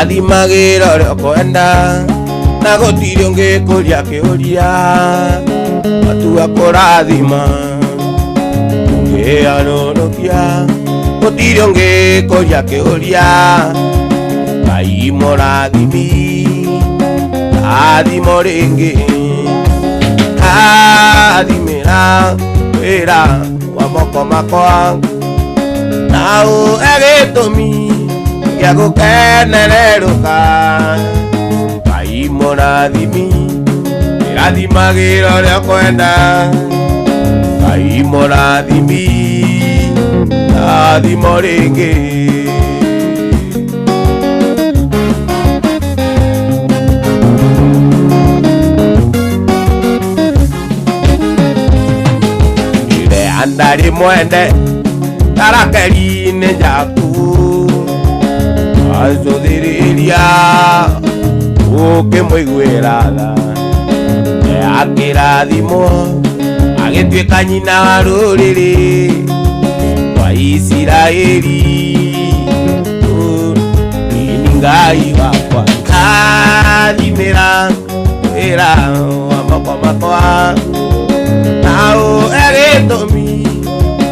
Irathimagĩra ũrĩa ũkwenda na gũtirĩ ũngĩkũria kĩũria. Matua kũrathima ũngĩarũrũkia, gũtirĩ ũngĩkũria kĩũria. Ngai mũrathimi, rathimo rĩngĩ, rathimĩra wĩra wa moko makwa, na ũhe gĩtũmi gĩa gũkenererũka. Ngai mũrathimi, irathimagĩra ũrĩa ũkwenda. Ngai mũrathimi, rathimo rĩngĩ. Andari mwende tarakeri-inĩ njaku, acuthĩrĩria ũkĩmũiguĩra tha. Akĩrathimwo agĩtuĩka nyina wa rũrĩrĩ rwa Isiraeli. Ini Ngai wakwa, rathimĩra wĩra wa moko makwa, na ũhe gĩtũmi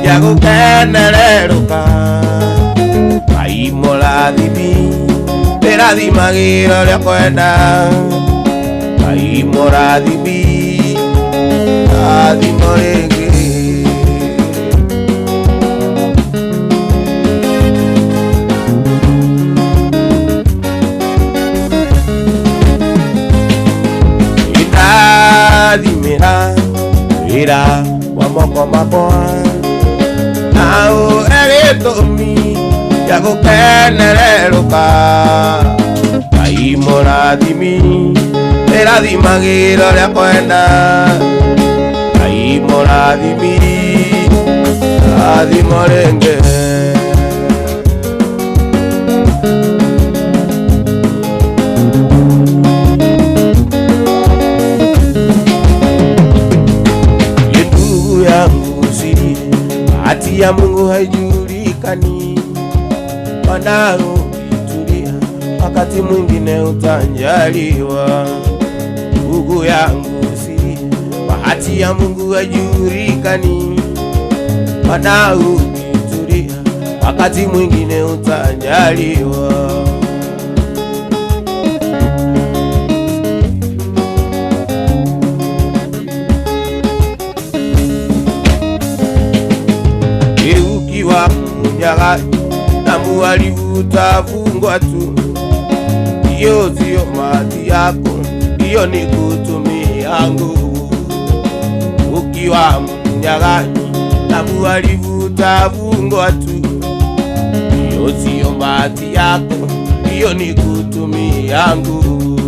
gĩa gũkenererũka. Ngai mũrathimi, irathimagĩra ũrĩa ũkwenda. Ngai mũrathimi, rathimo rĩngĩ. Irathimĩra wĩra wa moko makwa, na ũhe gĩtũmi gĩa gũkenererũka. Ngai mũrathimi, irathimagĩra ũrĩa ũkwenda. Ngai mũrathimi, rathimo rĩngĩ. Bahati ya Mungu haijulikani, wanaoitulia wakati mwingine utanjaliwa. Ndugu yangu si bahati ya Mungu haijulikani, wanaoitulia wakati mwingine utanjaliwa. Munyaga na muhalifu utafungwa tu. Hiyo sio mali yako, hiyo ni kutumia nguvu. Ukiwa mnyang'anyi na muhalifu utafungwa tu. Hiyo sio mali yako, hiyo ni kutumia nguvu.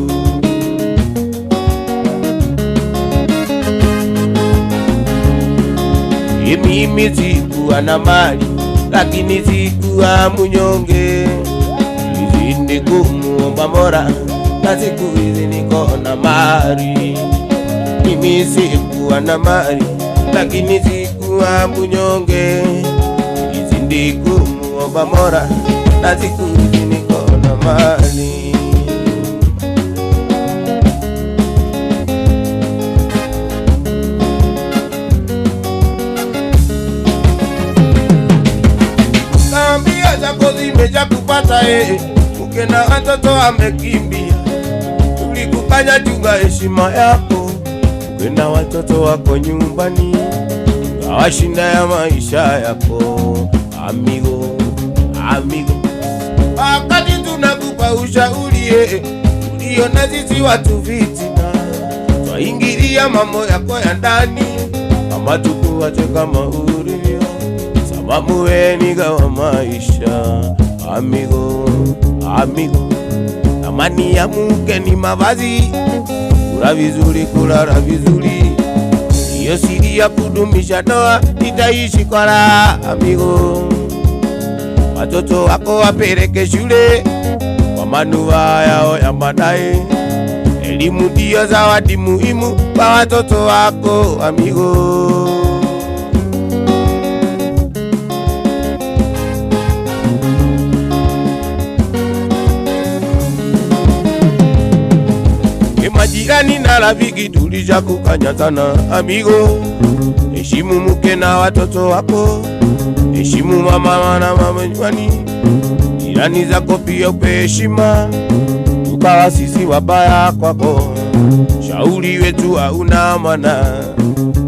Mimi sikuwa na mali, lakini sikuwa mnyonge. Hizi kumuomba Mola, na siku hizi niko na mali. Mimi sikuwa na mali, lakini sikuwa mnyonge. Hizi kumuomba Mola, na siku hizi niko na mali. Zimeja kupata Gukena watoto amekimbia. Tulikukanya chunga heshima yako, Gukena watoto wako nyumbani, ngawashinda ya maisha yako. Amigo, amigo, wakati tunakupa ushauri uliona sisi watu vitina, twaingilia mambo yako ya ndani, kama tukuwache kama ulivyo, sababu wewe ni gawa maisha. Amigo, amigo, amani ya mke ni mavazi, kula vizuri, kulala vizuri, hiyo siri ya kudumisha ndoa, itaishi kwa raha. Amigo, watoto wako wapeleke shule kwa manufaa yao ya baadaye. Elimu ndio zawadi muhimu kwa watoto wako. Amigo, marafiki tulishakukanyatana amigo. Heshimu mke na watoto wako, heshimu mama na mama nyumbani, jirani zako pia upe heshima, tukawa sisi wabaya kwako. Shauri wetu hauna maana,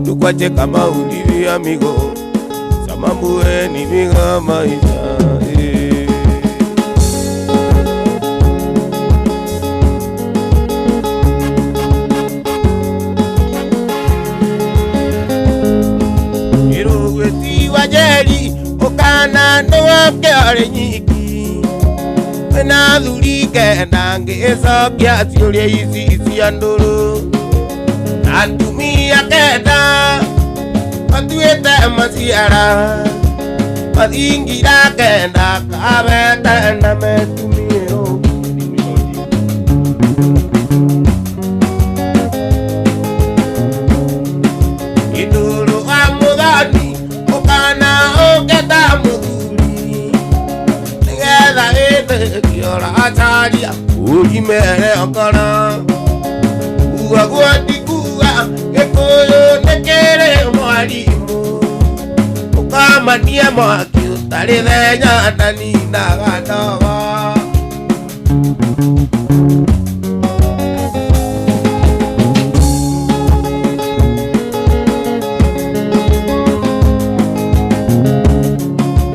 tukwache kama ulivyo amigo, sababu wewe ni miga maisha. Wajeri okana noa kyale nyiki na dhulike nangeza kiasi ole isi anduru natumia keda atueta masiara madingira kenda kabeta na metumio iduru amudani Atalia ulimere akana uagua dikuga Gikuyu nekere mwalimu ukamania mwaki utalithenya ndani na gadawa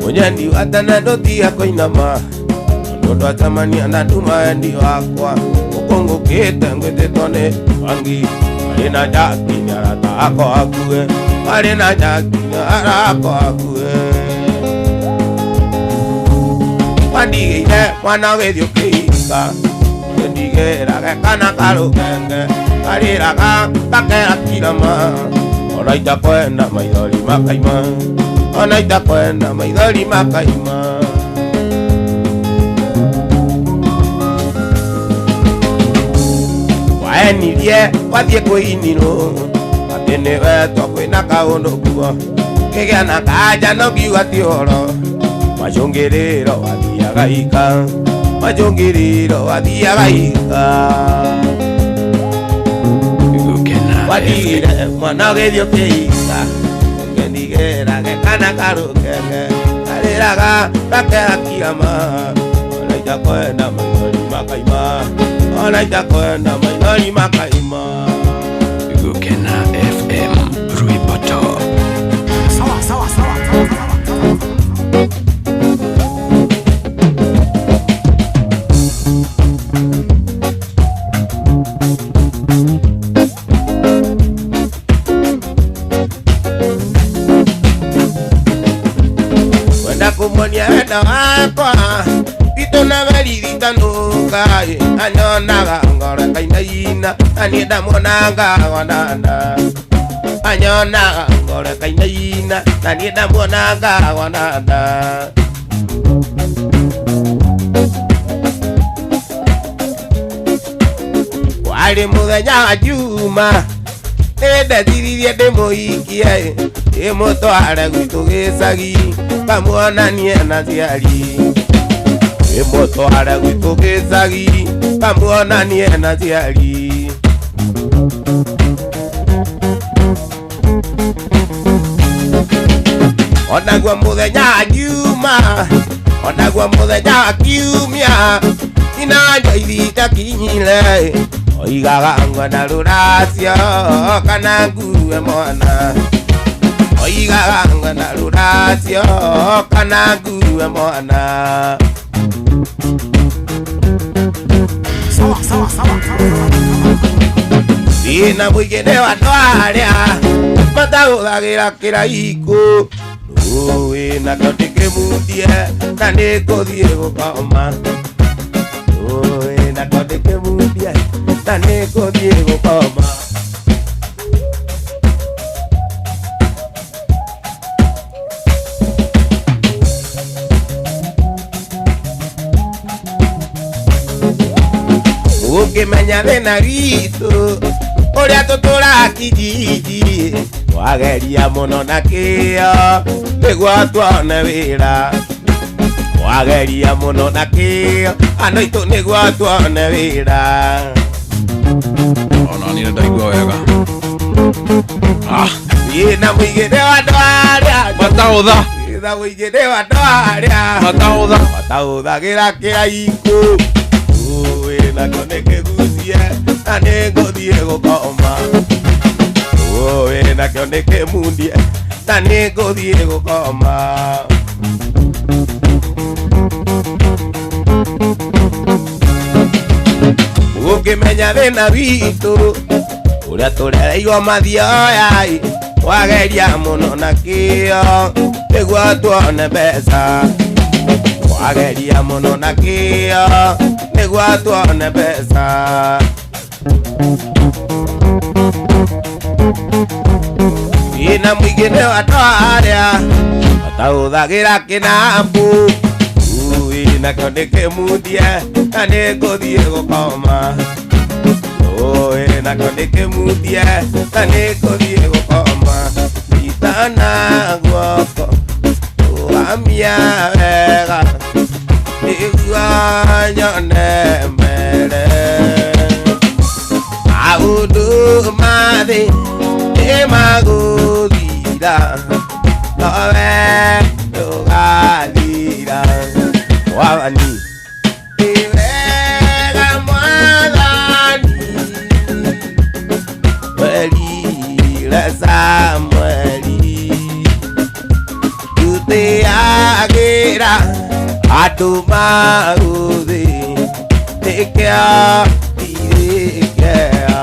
Onyandi watana dotia koinama Ndo atamani anatuma ndi wakwa ukongo kete ngwete tone wangi alina jaki nyarata ako akue alina jaki nyarata ako akue wandigire mwana wedio kika ndigera kana karo kenge alira kakera kilama onaita kwenda maidoli makaima onaita kwenda maidoli makaima Nilie wathie kuiniro atene weto kwina kaundu kuo kigana kaja no kiuga ti oro majongiriro wathiaga ika majongiriro wathiaga ika Gukena wathire mwana githio kika ngendigera gekana karukenge ariraga bakera kiama onaita kwenda maidoli makaima onaita kwenda maidoli makaima Gukena FM Ruiboto sawa sawa sawa Wenda kumonia wenda wakwa Ito na veridita nuka Anyonaga ngore kainaina Anida monanga wananda Anyonaga ngore kainaina Anida monanga wananda Wali muthenya juma Nede diririe demoikie Imutware gwitu gicagi Kamuonanie na ciari Imutware gwitu gicagi Kamuonanie na ciari Onagua muthenya juma Onagua muthenya kiumia Inanja ithita kinyire Oigaga ngwana ruracio kana ngue mwana Oigaga ngwana ruracio kana ngue mwana sawa sawa sawa Ina mwigene wa twaria Mataguthagira kiraiko Ina tondike mundie na nikuthie gukoma Ina tondike mundie na nikuthie gukoma Ukimenya thina gitu uria tutura kijiji wageria muno na kio niguo tuone wira wageria muno na kio andu itu niguo tuone wira Nani ndaigua wega. Ina mwigire wa ndwaria. Matautha. Ina mwigire wa ndwaria. Matautha. Matautha gira kiraiko. Ina koneke gucie. Nani ngothie gukoma. Ina koneke mundie. Nani ngothie gukoma. Ukimenya thina witu uria turereirwo mathioyai wageria muno na kio niguo tuone mbeca wageria muno na kio niguo tuone mbeca ina mwigine wa twaria batahuthagira kinambu nakio nikimundie na niguthie gukoma nakio nikimundie na niguthie gukoma itana guoko wamia wega niguo nyone mbere maundu mathi nimaguthira nowe ndugathira wawani iwega mwathani mweri Samueli tutiagira andu maguthi nikio irikea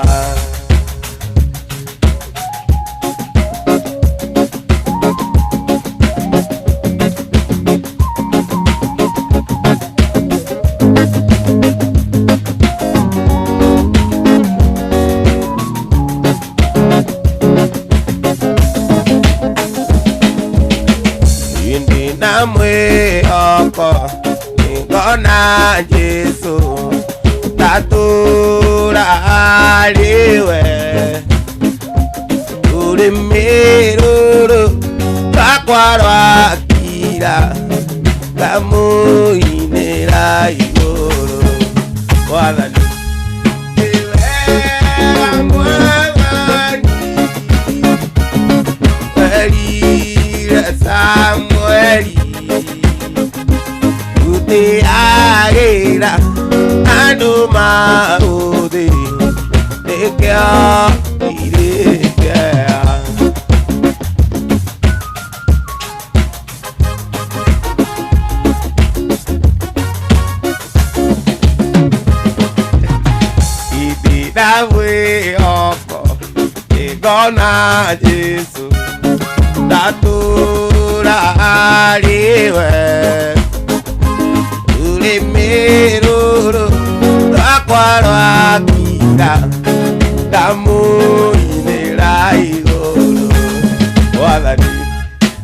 mwihoko ningona Jesu taturaliwe tulimiruru kakwarwakira kamuinira iguru mwathani iwega mwathani werire Samueli tutiagira andu maguthi nikio irikea itira mwihoko ningona Jesu taturaliwe tulimiruru rakwarwakira kamuinira iguru mwathani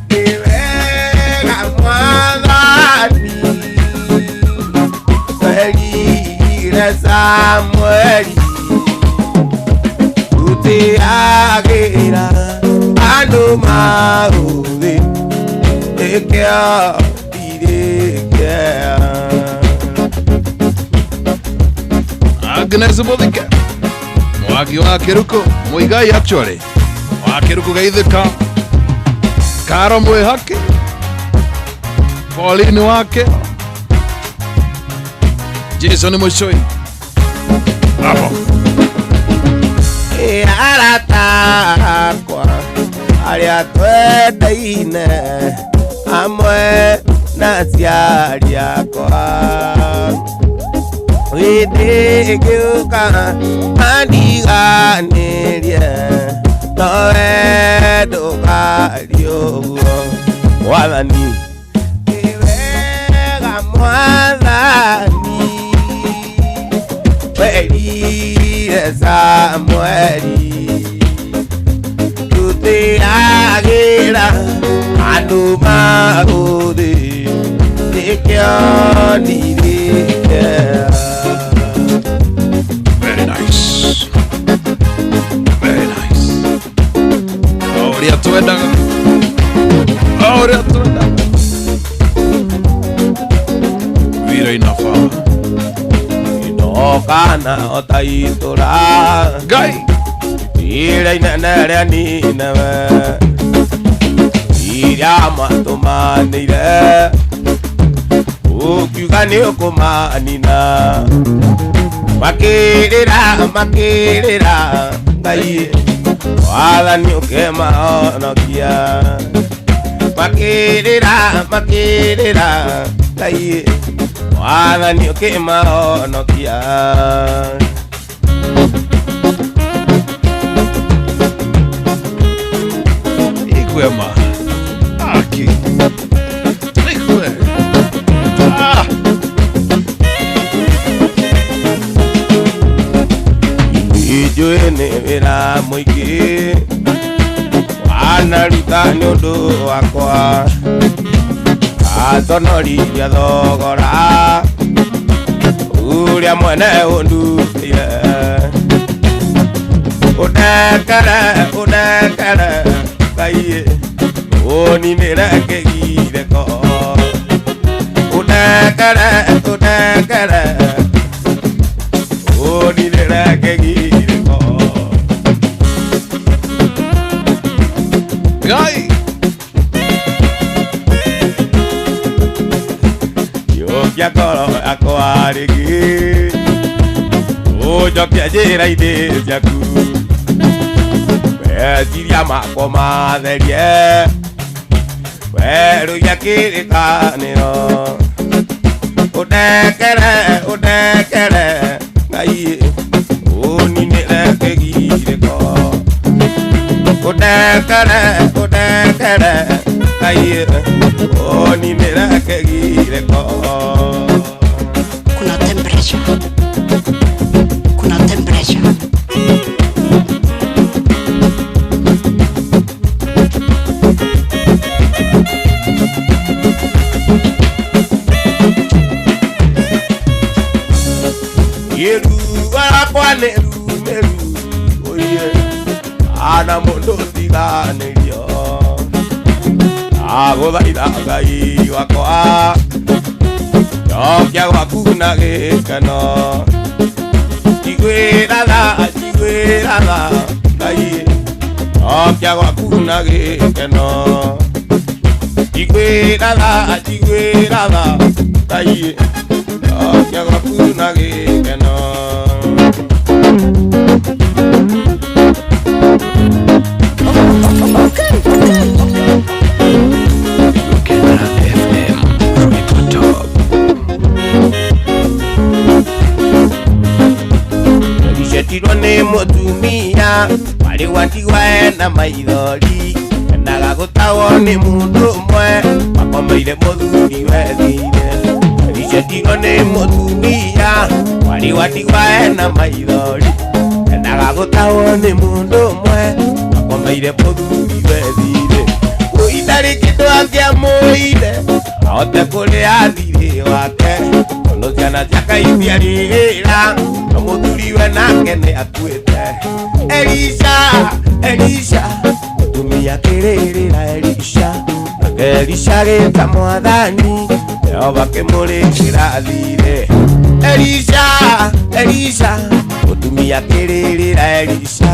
niwega mwathani werire Samueli tutiagira andu maguthi nikio irikea Agnes Muthike mwagi wa Kiruko muigai actually wa Kiruko geithika Karo Mwihaki Pauline wake Jason Mushoi hapo aratakwa aria twendeine amwe na aciari akwa widigiuka mandiganirie nowe ndugari uguo mwathani iwega mwathani werire Samueli tutiagira andu maguthi nikio ndirikea. Very nice. Very nice. Auria twendaga. Auria twendaga. Vira inafa. Inokana otaitura. Gai. ira inanarea ninawe iria matumanire ukiuga ni ukumanina makirira ngai wathani ukemahonokia makirira ngai wathani ukemahonokia Igwema aki Igwe ijue ni wira muingi wanaruta ni undu wakwa atonoria thogora uria mwene undutire udekere ngai uninire kigireko udekere uninire kigireko Gai yokia koro akwarigi ujokia njĩra-inĩ ciaku weciria makwa matherie werũia kĩrĩkanĩro ũndekere ngai ũninĩre kĩgirĩko ũndekere ngai ũninĩre kĩgirĩko Kuna temperature. Yeru wakwa neru oye ana mundu tiganĩrio agũthaitha ngai wakwa njokia gwaku na gĩkeno njiguĩra tha ngai njokia gwaku na gĩkeno njiguĩra tha ngai njokia gwaku na gĩkeno Gukena FM Report Rishetirwo nĩ mũtumia warĩ watigwa ena maithori endaga gũtahwo nĩ mũndũ ũmwe makomeire mũthuri wethire Rishetirwo nĩ mũtumia warĩ watigwa ena maithori endaga gũtahwo nĩ mũndũ ũmwe makomeire mũthuri wethire ũitarĩ kĩndũ angĩamũire ahote kũrĩa thirĩ wake tondũ ciana ciake itiarĩra na mũthuri we nake nĩ akuĩte Elisha mũtumia akĩrĩrĩra Elisha nake Elisha gĩta mwathani Jehova akĩmũrĩkĩra thirĩ Elisha mũtumia akĩrĩrĩra Elisha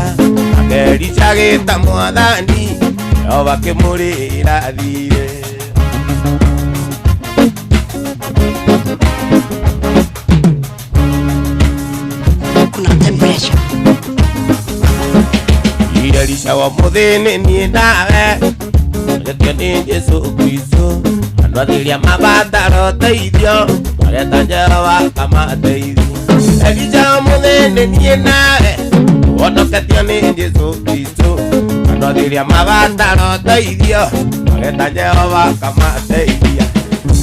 nake Elisha gĩta mwathani Jehova akĩmũrĩkĩra thirĩ Elisha wa muthini ni nawe Rekio ni Jesu Kristo Anwathiria mabataro teithio Mareta Jehova kamateithio Elisha wa muthini ni nawe Wonoketio ni Jesu Kristo Anwathiria mabataro teithio Mareta Jehova kamateithia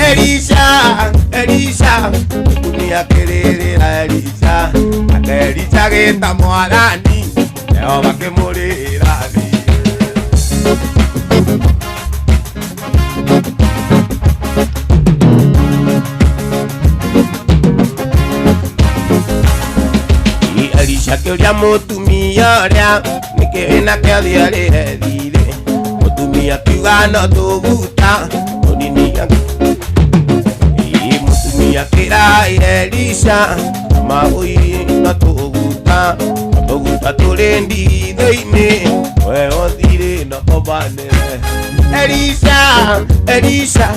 Elisha Mutumia akĩrĩrĩra Elisha nake Elisha gĩta mwathani Jehova akĩmũrĩra thirĩ Elisha akĩũria mũtumia ũrĩa nĩkĩ nake athiarĩre thirĩ mũtumia akiuga no tũguta mũnini akĩra Elisha maũiri no tũguta Katurendi doine we othire no kobanere Elisha Elisha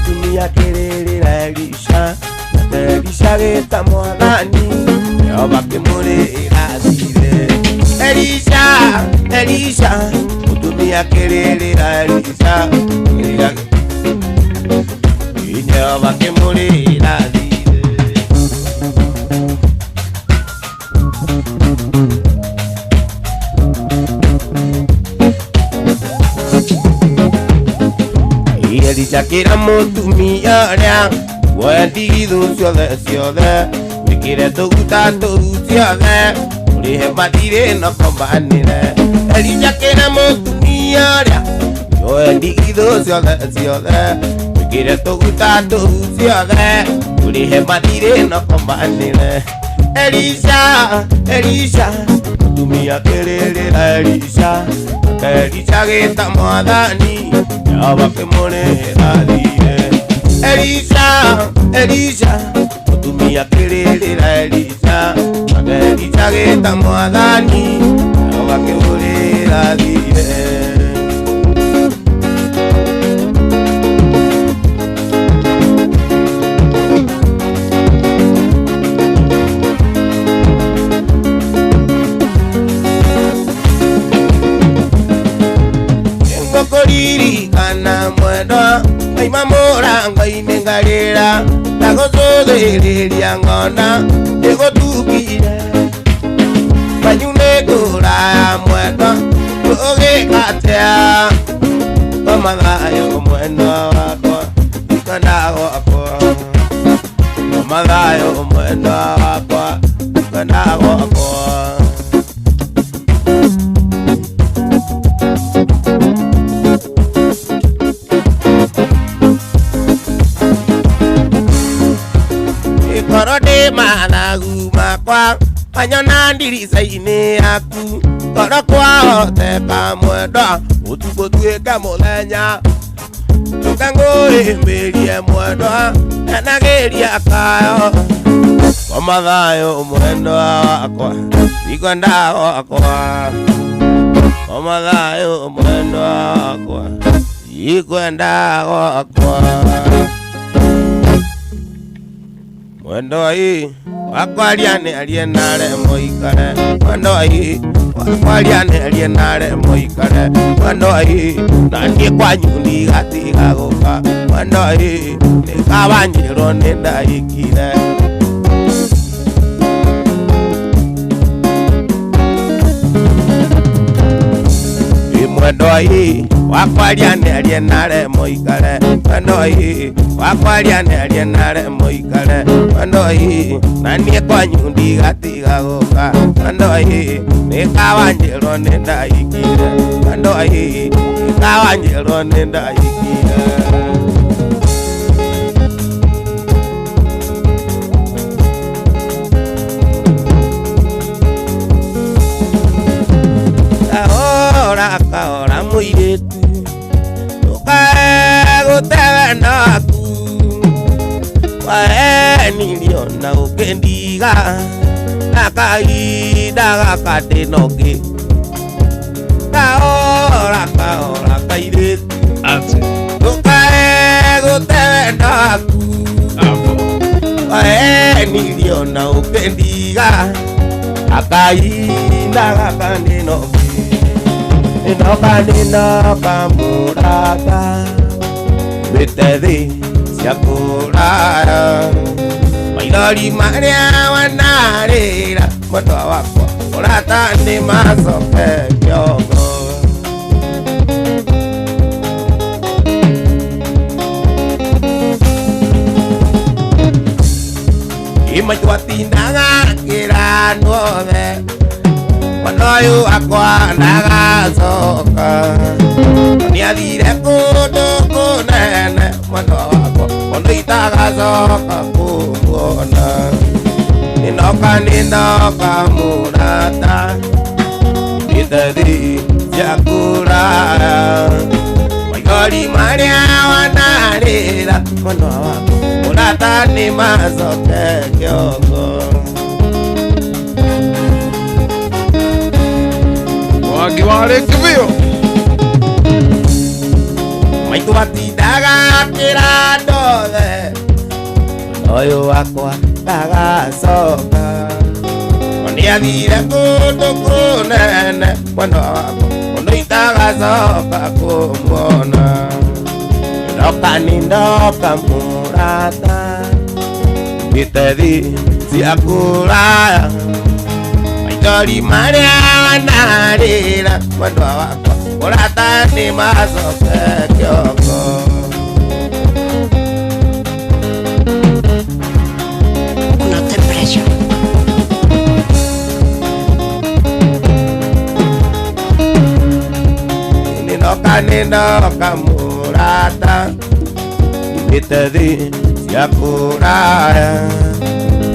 dunia kerera Elisha Elisha geta mwadhani Yehova kimurira thire Elisha Elisha dunia kerera Elisha Yehova kimurira thire Elisha kira mutumia ria wendigithu ciothe ciothe wikire tuguta turu ciothe urihe mathire no kombanire Elisha kira mutumia ria wendigithu ciothe ciothe wikire tuguta turu ciothe urihe mathire no kombanire Elisha Elisha mutumia kirira Elisha Elisha geta mwadhani Yehova kimurira thire Elisha Elisha mutumia kirira Elisha Elisha geta mwadhani Yehova kimurira thire Kana mwendwa Aima moranga inengarira Nagosothereria ngona Egotukire Banyunegura ya mwendwa Ugikatea Omathayo mwendwa wakwa Ikana wakwa Omathayo mwendwa wakwa Ikana wakwa Korode managu makwa Anyona ndirica-inĩ yaku Koro kwahoteka mwendwa Ũtukũ tuĩke mũthenya Tũke ngũhĩmbĩrie mwendwa Enagĩria kayo Omathayo mwendwa wakwa Ikwenda wakwa Omathayo mwendwa wakwa Ikwenda wakwa Mwendo hii wakwariane alienare moikare Mwendo hii wakwariane alienare moikare Mwendo hii nanie kwanyu ndigatiga guka Mwendo hii nikawanyirwo nindahikire Mwendo hii wakwariane alienare moikare Mwendo hii wakwariane alienare moikare Mwendo hii nanie kwanyu ndigatiga guka Mwendo hii nikawanyirwo nindahikire Mwendo hii nikawanyirwo nindahikire Kahora muiretu Tukae gutewe naku Waenirio na ukendiga Nakaida gakatenoge Kahora kairetu Tukae gutewe naku Waenirio na ukendiga Nakaida gakatenoge Inoka murata Bitethi ciakurara Maithori maria wanarira Mwendwa wakwa murata ni macoke kiongo Imajwa tindaga kiranu othe Mwendwa wakwa ndagacoka Niathire kundu kunene Mwendwa wakwa Mundu itagacoka kumuona Ninoka murata Bitethi ciakurara Maithori maria wanarira Mwendwa wakwa murata ni macoke kiongo Wale kivyo maitu atindaga kĩrandothe ũyũ wakwa ndagacoka nĩ athire kũndũ kũnene mwena wakwa mũndũ itagacoka kũmuona ndoka nĩ ndoka mũrata gĩtethi cia kũraya maithori marĩa wanarĩra mwendwa wakwa mũrata nĩ macoke kĩongo nĩ ndoka mũrata gĩtethi cia kũraya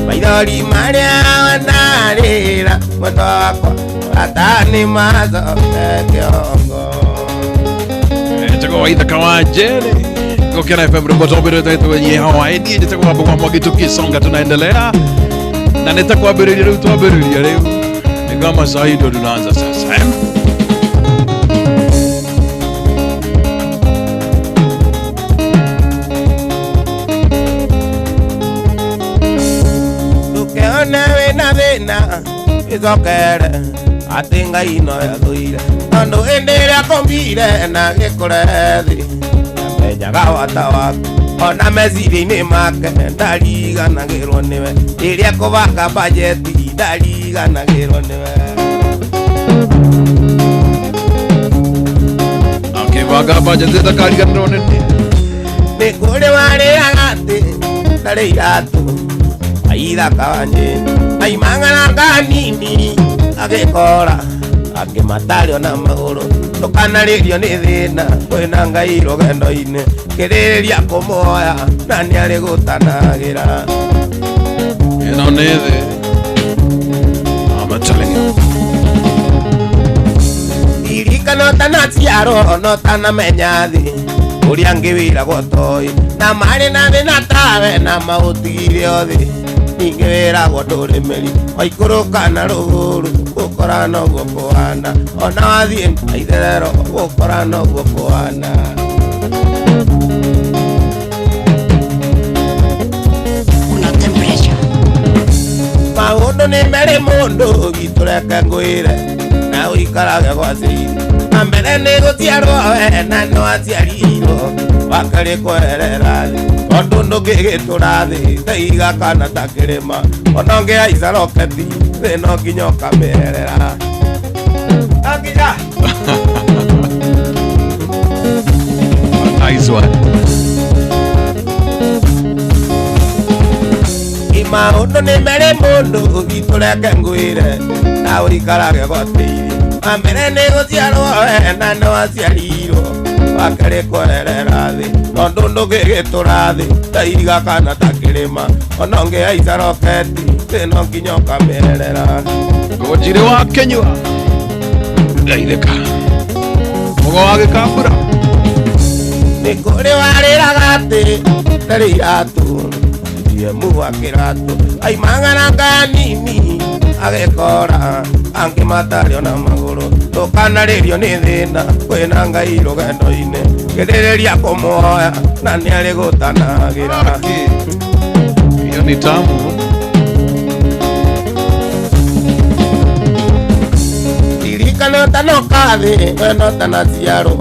maithori marĩa wanarĩra mwendwa wakwa mũrata nĩ macoke kĩongo. Chako Waithaka wa Jere Gukena FM Rimotombero tetu wenye Hawaii ni nitakuwa hapo kwa Mugithi tukisonga tunaendelea na nitakuwa beriria leo tuaberiria leo ni kama zaidi ndio tunaanza sasa Dukeona wena wena izokere atinga ino ya thuire tondu hindi iria kombire na gikurethi menyaga wata waku ona meciria-inĩ make ndariganagĩrwo nĩwe rĩrĩa kũbanga bajeti ndariganagĩrwo nĩwe akĩbanga bajeti ndakariganĩrwo nĩwe nĩ kũrĩ warĩaga atĩ ndarĩ iratũ Waithaka wa Jere aimang'ana kanini agĩkora akĩmatarĩ ona magũrũ tũkanarĩrio nĩ thĩna kwĩna Ngai rũgendo-inĩ kĩrĩrĩria kũmuoya na nĩ arĩ gũtanagĩra ĩno nĩ thĩ I'm telling you ririkana ũtanaciarwo no ũtanamenya thĩ ũrĩa ngĩwĩragwo toĩ na marĩ na thĩna tawe na maũtigire othe ningĩ wĩragwo ndũrĩmĩri waikũrũka na rũgũrũ gũkora noguo kũhana ona wathiĩ na itherero gũkora noguo kũhana maũndũ nĩ merĩ mũndũ gitũreke ngwĩre na ũikarage gwacĩire na mbere nĩ gũciarwo we na nĩ waciarirwo wakerĩ kwerera thĩ tondũ ndũngĩgĩtũra thĩ taiga kana ta kĩrĩma ona ũngĩhaica roketi thĩ no nginya ũkamĩerera nginya nice one maũndũ nĩ merĩ mũndũ gitũreke ngwĩre na ũikarage gwacĩire na mbere nĩ gũciarwo we na nĩ waciarirwo wakerĩ kwerera thĩ tondũ ndũngĩgĩtũra thĩ taiga kana ta kĩrĩma ona ũngĩhaica roketi thĩ no nginya ũkamĩerera Gũtirĩ wa Kenyua Ndaithĩka Mũgo wa Gĩkambura nĩ kũrĩ warĩraga atĩ ndarĩ iratũ muwa kĩratũ aimang'ana kanini agĩkora angĩmatarĩ ona magũrũ tũkanarĩrio nĩ thĩna kwĩna Ngai rũgendo-inĩ kĩrĩrĩria kũmuoya na nĩ arĩ gũtanagĩra hiyo ni tamu ririkana ũtanoka thĩ we no ũtanaciarwo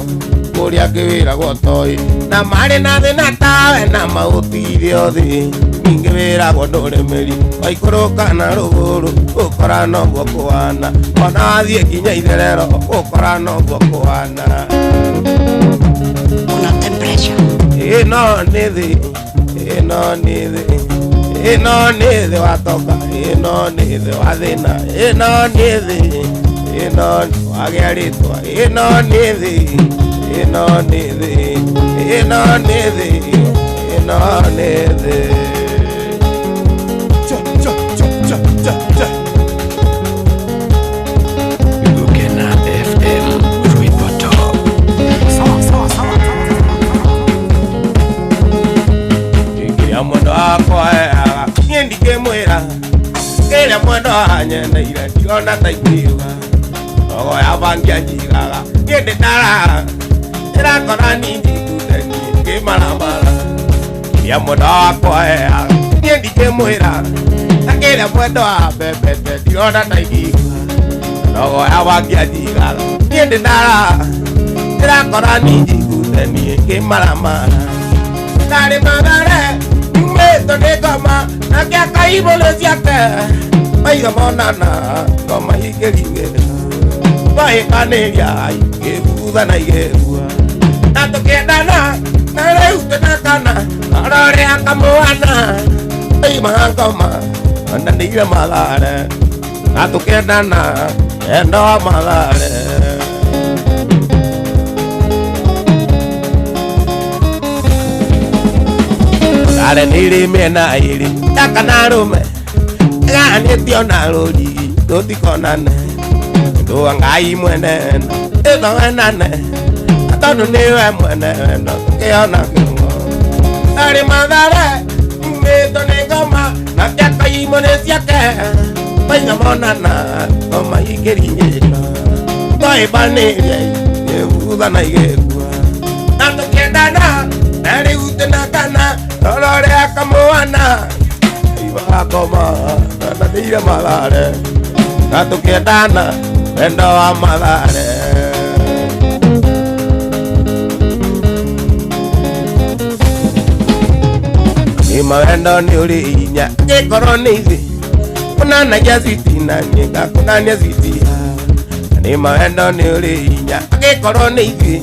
kũrĩa ngĩwĩragwo toĩ na marĩ na thĩna tawe na maũtigire othe ningĩ wĩragwo ndũrĩmĩri waikũrũka na rũgũrũ gũkora noguo kũhana ona wathiĩ nginya itherero gũkora noguo kũhana ĩno nĩ thĩ ĩno nĩ thĩ ĩno nĩ thĩ watoka ĩno nĩ thĩ wa thĩna ĩno nĩ thĩ ĩno wagĩa rĩtwa ĩno nĩ thĩ ĩno nĩ thĩ ĩno nĩ thĩ ĩno nĩ thĩ Gukena FM Rimoto ya mwendo wakwa niĩ ndingĩmwĩra kĩrĩa mwendo wanyendeire ndirona ta ingĩuga Ogo ya bangia jigaga Niende nara Ira kona ninji kuteni Ke maramara Ya mwendo wako ea Niendi ke mwira Nakele mwendo wa bebete Tirona naigiga Ogo ya bangia jigaga Niende nara Ira kona ninji kuteni Ke maramara Nare magare Meto ne goma Nakia kaibo le siake Maiga monana Goma hikelinge Bae kaneria Ikebuda na igebua Nato kedana Nare ute nakana Narore akamoana Ai mahangoma Anda nige malare Nato kedana Endo malare Nare niri mena iri Yaka rume Gani tio naruri Doti konane Doa ngai mwene Edo enane Atonu niwe mwene Keo na kingo Nari madare Meto negoma Nakiaka imone siake Painga monana Koma ikerinjeka Toi banirie Ebuda na igekua Nato kendana Nari ute nakana Lorore akamoana Iba akoma Nanadira malare Nato kendana Endo wa malare Ima endo ni uri inya Nye koronizi Unana ya ziti na nyinga Kunanya ziti Ima endo ni uri inya Nye koronizi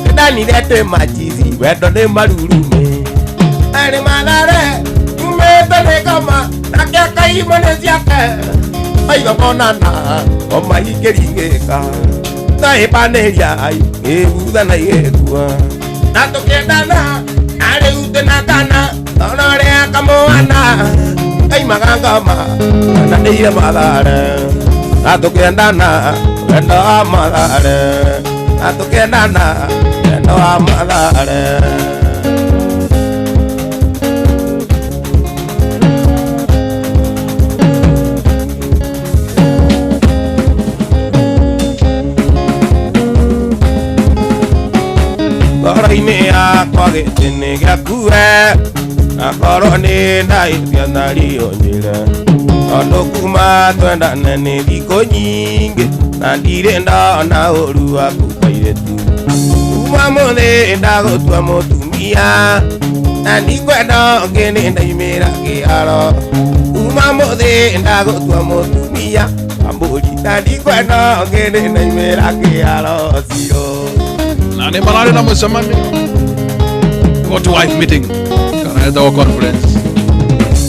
Kedani lete machizi Wedo ne marurume Ari malare Umeto ne goma Nakia kaimone siake Aiga monana Oma ikeringeka Tae paneria Ebuda na iegua Nato kedana Nare ute nakana Tonore akamoana Ai magangama Nanadira malare Nato kedana Endo amalare Nato kedana Endo amalare Ine akwa getene gakue Akoro ni ndaitia nari onjire Ondo kuma twenda nene thiko nyingi Na ndirenda na uru akukaire tu Kuma mothe ndagotua mutumia Na ndikwenda ngene ndaimira kiaro Kuma mothe ndagotua mutumia Amburi na ndikwenda ngene ndaimira kiaro sio Nani malari na musamani Go to wife meeting Kana our conference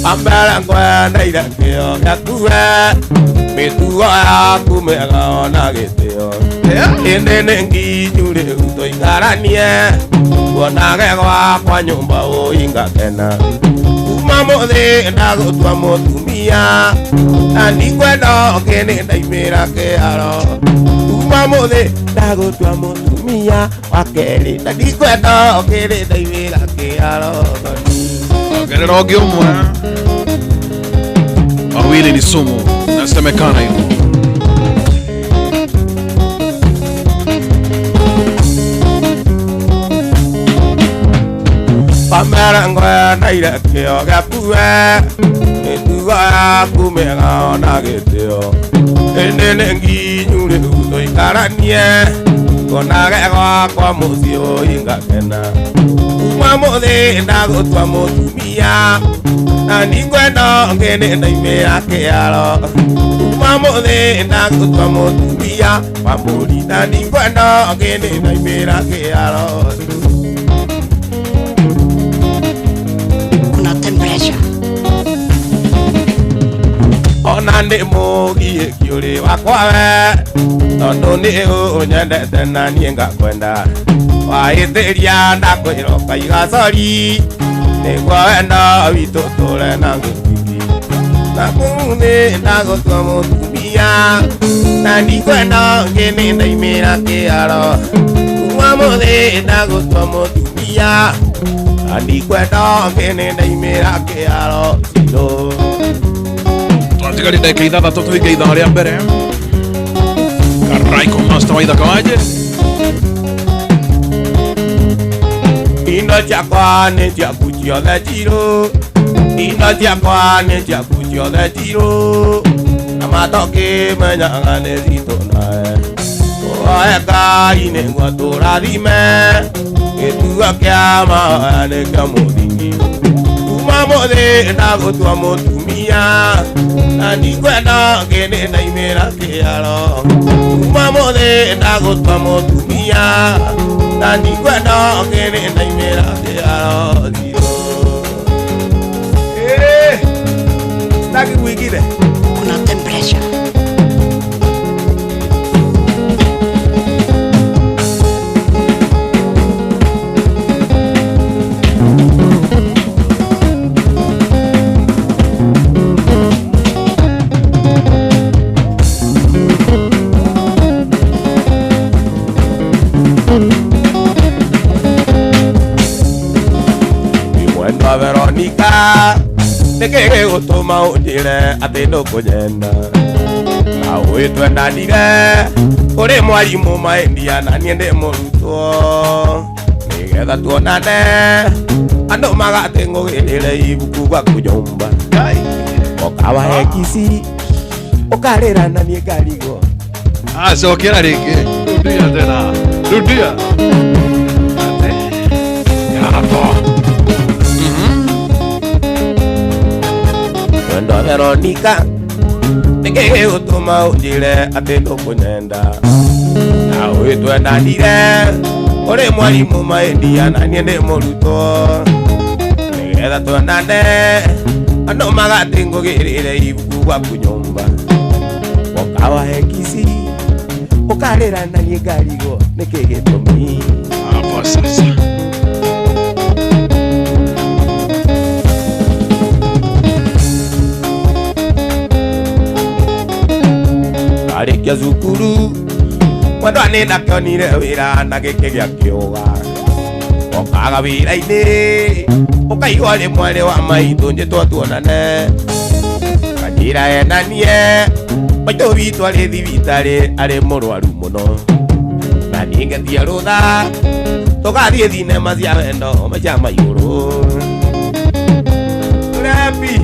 Ambara kwa ndaira keo Gakura Metuwa ya kumega ona geteo Ende nengi nyure uto ikaranie Kuonage kwa nyumba o inga kena Umamothe ndagotua mutumia Na ndikwenda ngene ndaimira kiaro Umamothe ndagotua mutumia Wakeri Na ndikwenda ngene ndaimira kiaro Gerero ogyo mwa Mawili ni sumu Nasemekana hivyo Pamera ngoya ndaira keo gakue Metuwa kumega ona geteo Ende nengi nyure uto ikaranie Konage kwa musio inga kena Umamothe ndagotua mutumia Na ndikwenda ngene ndaimira kiaro Umamothe ndagotua mutumia Wamburi na ndikwenda ngene ndaimira kiaro Kuna temperature Ona ndi mugie kiuri wakwawe Tondu ni unyendete na nie ngakwenda Waitiria ndakwiroka igasori Niguo wenda witu ture na ngikiki Na kumune ndagotua mutumia Na ndikwenda ngene ndaimira kiaro Umamothe ndagotua mutumia Na ndikwenda ngene ndaimira kiaro Sino Twatigari ndagĩka ithathatũ tũhinge ithaa rĩa mbere Raiko Master Waithaka waje. Ino chakwa ne chakuchio de tiro. Ino chakwa ne chakuchio de tiro. Amatoke menyanga ne zitona. Oeka ine ngwatora dime. Etua kiama ne kamodingi. Umamode na gotua motumia. Nani kwenda kene na imera kearo. Umamode na gotua motumia. Nani kwenda kene na imera kearo. Taki wikide. Una temperature. Veronica, de que toma un dire a te no coñenda. La hueto en la liga, oremos allí moma indiana ni de moruto. Ni queda tu nane, ando maga tengo que ir ahí bucuba cuyomba. O cava xisi, o carrera na ni carigo. Ah, so quiera que día de la, día. Ya po. Cuando Veronica te que toma un dire a te no coñenda. La hueto en la liga, oremos allí moma indiana ni de moruto. Ni queda tu nane, ando maga tengo que ir ahí bucuba cuyomba. O cava xisi, o carrera na ni carigo, ne que tomi. Ah, pues eso. Arikia zukuru Wando anena kionire wira na geke gya kioga Okaga wira ine Okaiwa le mwale wa maito nje tuonane Kajira enanie Baito vitu ale divitare ale moro arumono Na ninge tia roda Toka die dine mazia vendo Mechama yoro Rapi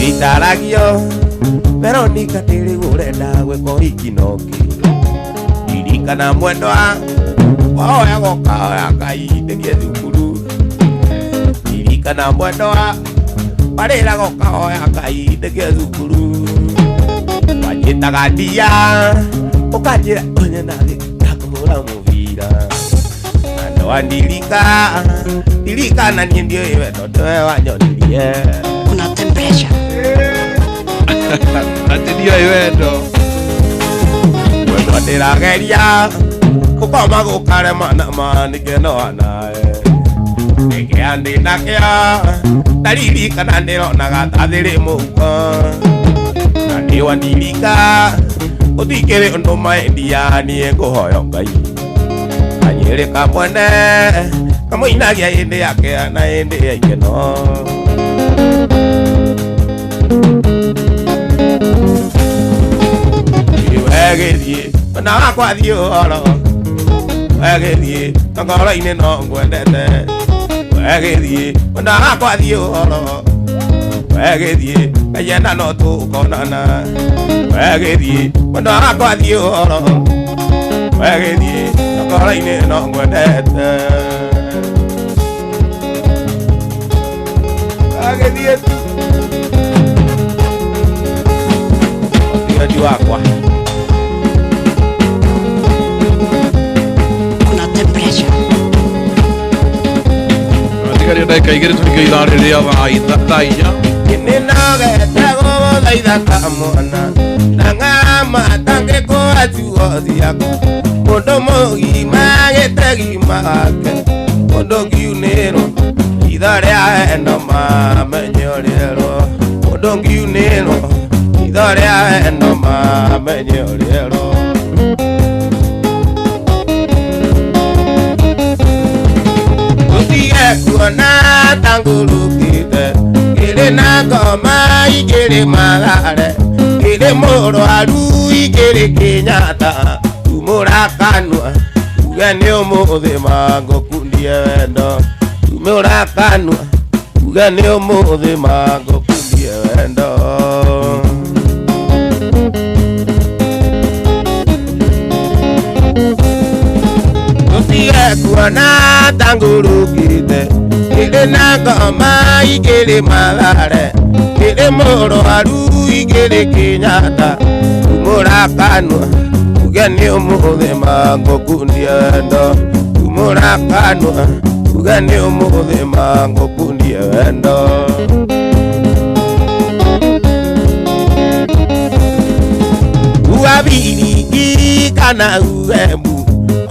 Itaragio Veronica tiri urenda weko ikinoki Irika na mwendwa Wao ya goka ya kai tekie zukuru Irika na mwendwa Parela goka ya kai tekie zukuru Wajita gadia Okajira onye nage Nakumura muvira Ando andirika Dirika na niendio iwe Totoe wanyonirie Una temperature. Atendia evento. Cuando te la quería, Kukoma kukare mana mani que no anae. Que ande na kia, Dariri kanandero nagata dere muka. Nani wandirika, Otikere ondo maendia ni eko hoyongai. Anyere kamwane, Kamo inagia ende yake ana ende yake no. Wegedie, na kwa dio oro. Wegedie, ngora ine no ngwendete. Wegedie, na kwa dio oro. Wegedie, kayena no tu konana. Wegedie, na kwa dio oro. Wegedie, ngora ine no ngwendete. Wegedie tu. Dio aqua. Una temperature. Atikari dai kai gere tuni kai dare le ava ita taija. Kinena ga tago laida kamona. Nanga matange ko atu osiako. Modomo image tagi make. Modongi unero. Idare a eno ma menyorero. Modongi unero. Idare a eno ma menyorero. Kuona tangulu kite, kile na koma ikile malare, kile ire moro aru igere Kenyatta tumura kanwa ugane omothe mango kundie wendo tumura kanwa ugane omothe mango kundie wendo kuona tangurukite ire na ngoma igere magare ire moro aru igere Kenyatta tumura kanwa ugane omothe mango kundie wendo tumura kanwa ugane omothe mango kundie wendo uabiri kana uemu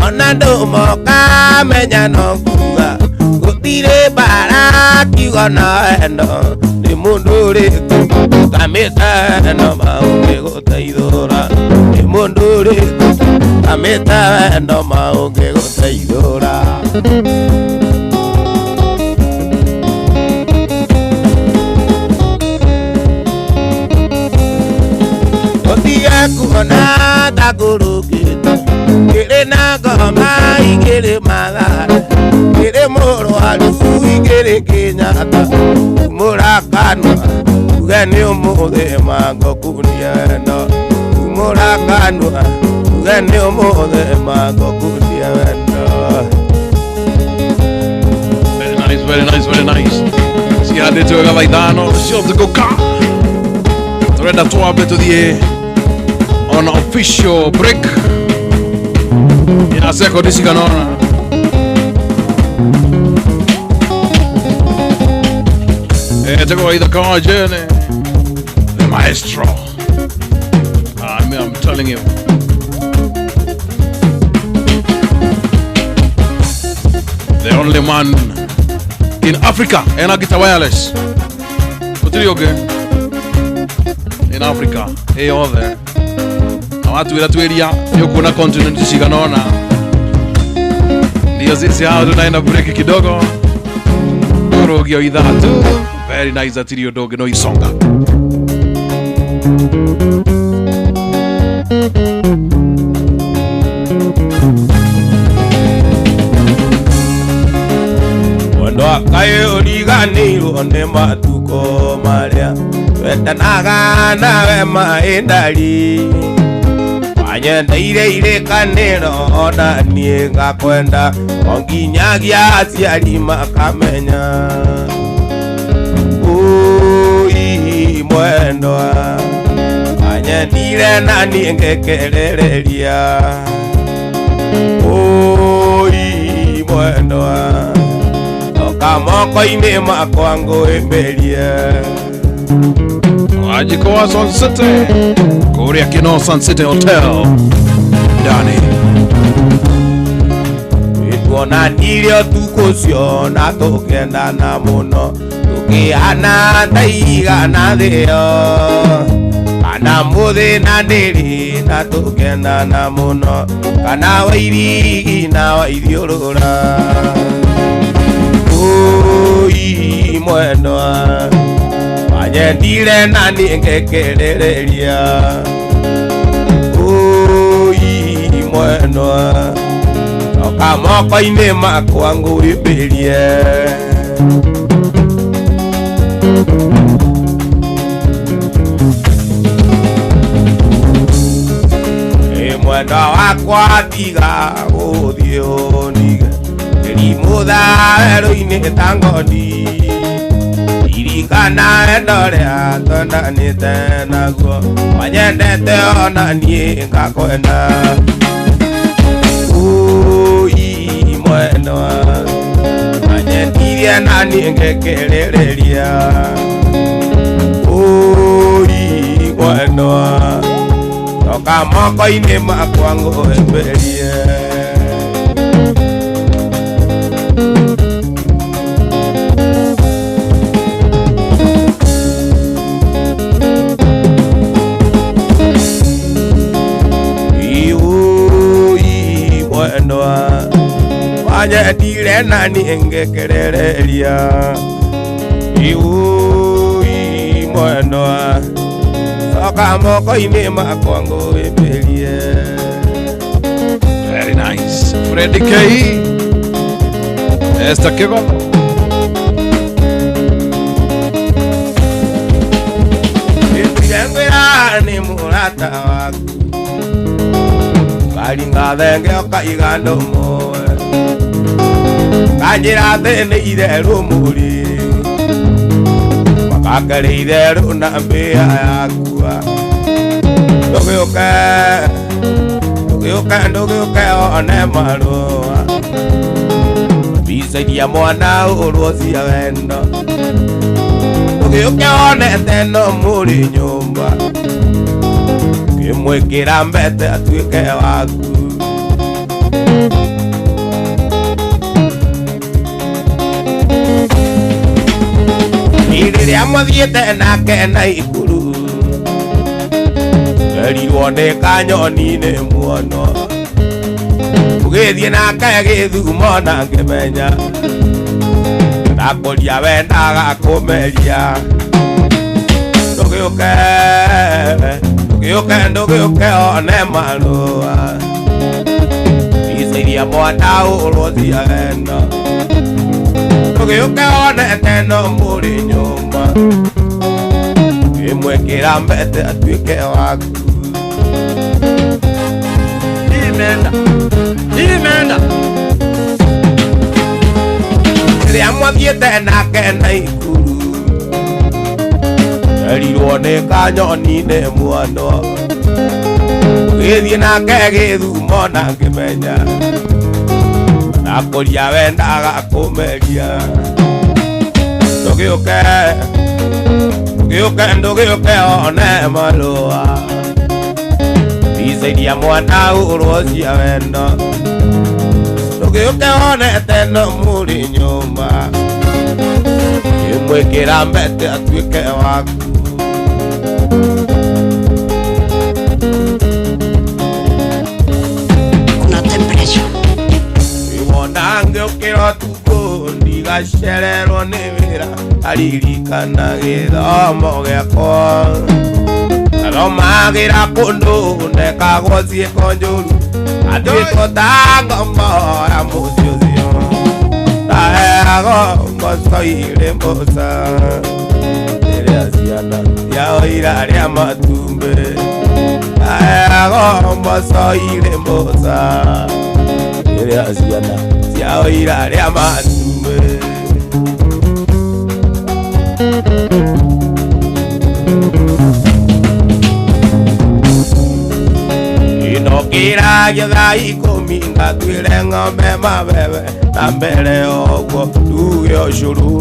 onando moka menya no kuga gutire bara kigona endo ni mundu riku kameta no maunge gutaithura ni mundu riku kameta no maunge gutaithura otia kuona takurukita ire na ngoma igere magare ire moro aru igere Kenyatta tumura kanwa ugane omothe mango kundie wendo tumura kanwa ugane omothe mango kundie wendo. Very nice, very nice, very nice. Si adete ga vaidano sio de goka turenda tuambe tuthie on official break ina seko disiganona tego Waithaka wa Jene the maestro. I'm telling you, the only man in Africa and Agita Wireless in Africa hey other na watu ila tueria yuko na continent siganona ndio sisi hao tunaenda break kidogo kurogio idhatu. Very nice atirio doge no isonga wando akaye origanirwo ne matuko maria wetanaga nawe maindari wanyendeire ire kaniro ona nie ngakwenda onginyagia aciari makamenya ui mwendwa wanyendire na nie ngekerereria ui mwendwa toka moko-ini makwa ngwimbirie wajikoa Sun City kuria kino Sun City Hotel ndani tuona nirio tukucio na tukendana muno tukiana ndaiga na thio kana muthi na ndiri na tukendana muno kana wairigi na waithiurura ui mwendwa wanyendire na nie ngekerereria ui mwendwa toka moko-ini makwa ngwimbirie mwendwa wakwa tiga guthie unige rimutha werũ-inĩ tangoni irikana endorea twendanĩte naguo wanyendete ona niĩ ngakwenda ui mwendwa wanyendirie na niĩ ngekerereria ui mwendwa toka moko-ini makwa ngwimbirie wanyendire na niĩ ngekerereria ui mwendwa Oka moko ine makwango emelie. Very nice. Freddy K. Esta que como. Yengera ni murata waku. Kalinga denge oka igando mo. Kajira tene idero muri. Makakere idero na mbea yakua. Ndoge one maroa. Bisa dia mwana urosi ya wendo. Ndoge one teno muri nyumba. Kimwekera mbete atuike waku. Iriria mothiete nake na ikuru. Erirwo nĩ kanyoni nĩ muono. Ũgĩthiĩ nake gĩthumo na ngĩmenya. Ndakũria wendaga kũmeria. Ndũgĩũke one marũa. Icĩria mwana ũrũthia wendo. Ndũgĩũke one teno mũrĩ nyũmba. Kimwekera mbete atuike waku. Imenda Ria mwathiete nake na ikuru. Erirwo nĩ kanyoni nĩ muono. Ũgĩthiĩ nake gĩthumo na ngĩmenya. Ndakũria wendaga kũmeria. Ndũgĩũke one marũa. Icĩria mwana ũrũcia wendo. Ndũgĩũke one teno mũrĩ nyũmba. Kimwekera mbete atuike waku. Kuna temperature. Iwona ngĩũkĩra ũtukũ ndigacererwo nĩ wĩra. Aririkana gĩthomo gĩakwa. Athomagĩra kũndũ ndekagwo ciĩko njũru. Atuĩko ta ngombo ya mũciĩ ũcio. Ndaheagwo mboco irĩ mboca. Rĩrĩa ciana ciao irarĩa matumbĩ. Ndaheagwo mboco irĩ mboca. Rĩrĩa ciana ciao irarĩa matumbĩ. Inokira githaa ikũmi ngatuĩre ng'ombe mabebe. Na mbere ũguo nduge ũcũrũ.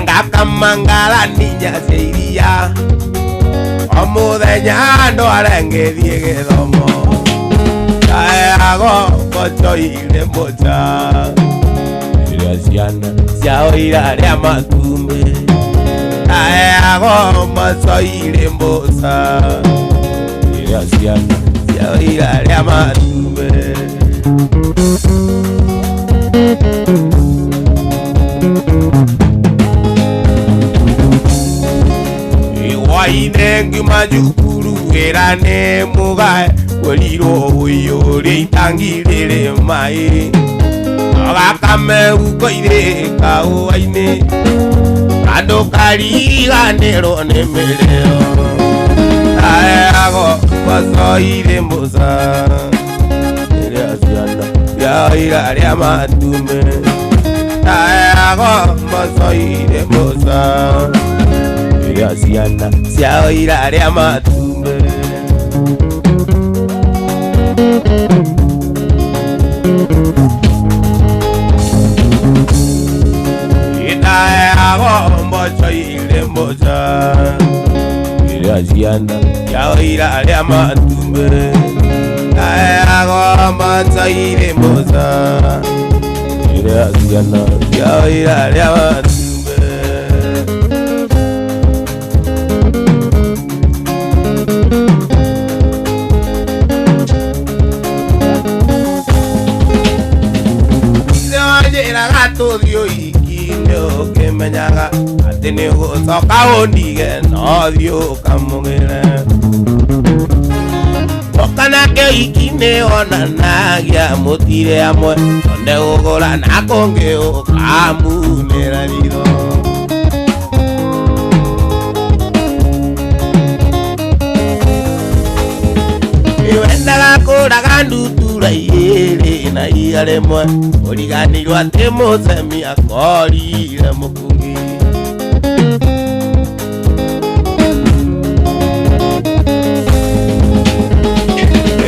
Ngakama ngarania cia iria. O mũthenya ndware ngĩthiĩ gĩthomo. Ndaheagwo mboco irĩ mboca. Rĩrĩa ciana ciao irarĩa matumbĩ. Ndaheagwo mboco irĩ mboca. Rĩrĩa ciana ciao irarĩa matumbĩ. Iwaine ngima jukuru wĩra nĩ mũgae. Werirwo ũiyũria itangi rĩrĩ maĩ. Gakame guko-inĩ kahũa-inĩ. Andũ kariganĩrwo nĩ mĩrĩo. Ndaheagwo mboco irĩ mboca. Rĩrĩa ciana ciao irarĩa matumbĩ. Ndaheagwo mboco irĩ mboca. Rĩrĩa ciana ciao irarĩa matumbĩ. Ndaheagwo mboco irĩ mboca. Rĩrĩa ciana ciao irarĩa matumbĩ. Ndaheagwo mboco irĩ mboca. Rĩrĩa ciana ciao irarĩa matumbĩ. Njĩraga tũthiĩ ũhiki. Ndio kemenyaga ati ni gucoka undige no thiu kamugire okanake ikine onanagia mutire amwe onde ugura na konge ukamunira riro iwendaga kuraga ndutura iri na iaremwe uriganirwo ati mucemi akorire mukungi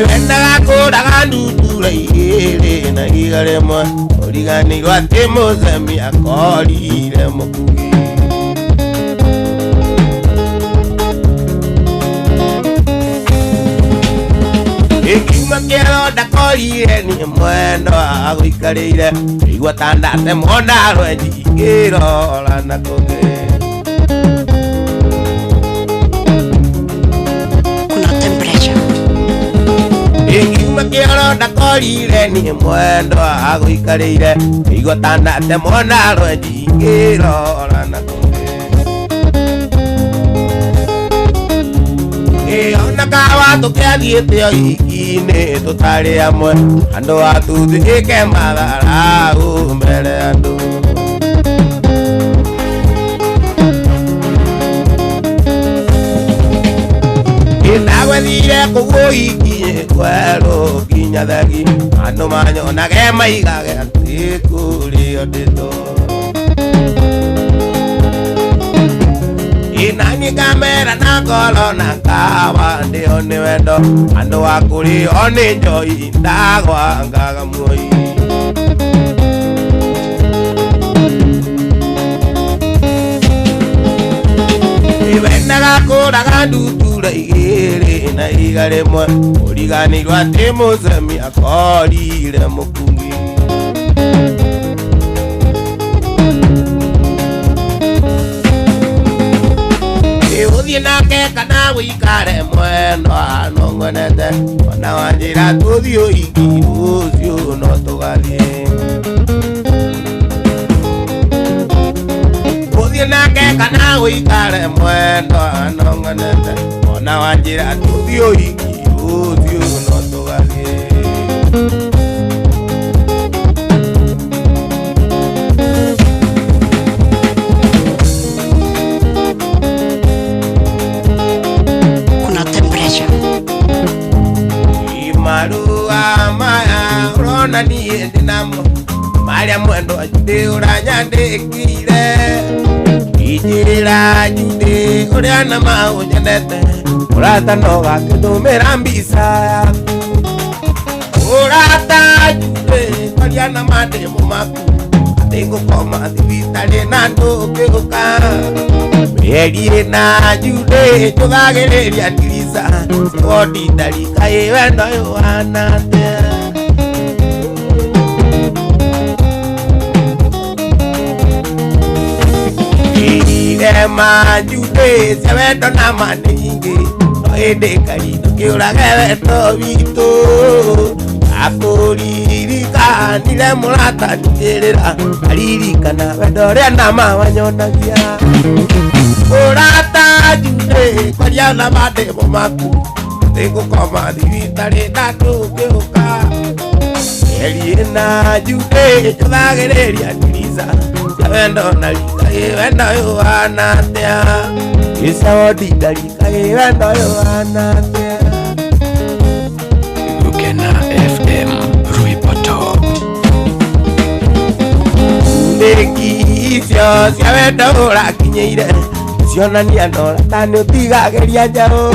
iwendaga kuraga ndutura iri na iaremwe uriganirwo ati mucemi akorire mukungi Ikima kero dakorire ni mwendo aguikarire igwa tandate mona rweji kirora na konge Kuna temperature. Ikima kero dakorire ni mwendo aguikarire igwa tandate mona rweji kirora na konge Ona kawa tukiathiete oikine tutari amwe andu atuthike mathara mbere andu indagwethire kuguikie kweru nginya thagi andu manyonage maigage ati kurio ndito Inani kamera na kolo na kawa ndio ni wendo andu wakuri oni njoi ndagwa ngaga muoi Iwendaga kuraga ndutura igiri na igaremwe uriganirwo ati mucemi akorire mukungi Uthie nake kana wikare mwendo anongwenete ona wanjira tuthie uiki ucio no tugathie Uthie nake kana wikare mwendo anongwenete ona wanjira tuthie uiki ucio no tugathie Marua maya rona ni endinamo Maria mwendo ajude uranyandikire Ijira jude uriana maunyanete Urata noga kidumira mbisa Urata jude uriana mademo maku Tengo koma divitale na ndokeoka Meri na jude jogagereria tirisa Odi dalika wendo yohanate Irema jude se wendo na maningi No ede karino kiurage wendo vito Akuririka nile murata njerera Aririka na wendo ria nama wanyonagia Urata jude kwaria na mademo maku Tengo koma divitale na ndokeoka Eri na jude jogagereria tirisa Wendo na lika wendo yohanatea Isa odi dalika wendo yohanatea Gukena FM Ruipoto Ndeki isio cia wendo urakinyeire Cionania nora tani utigageria njao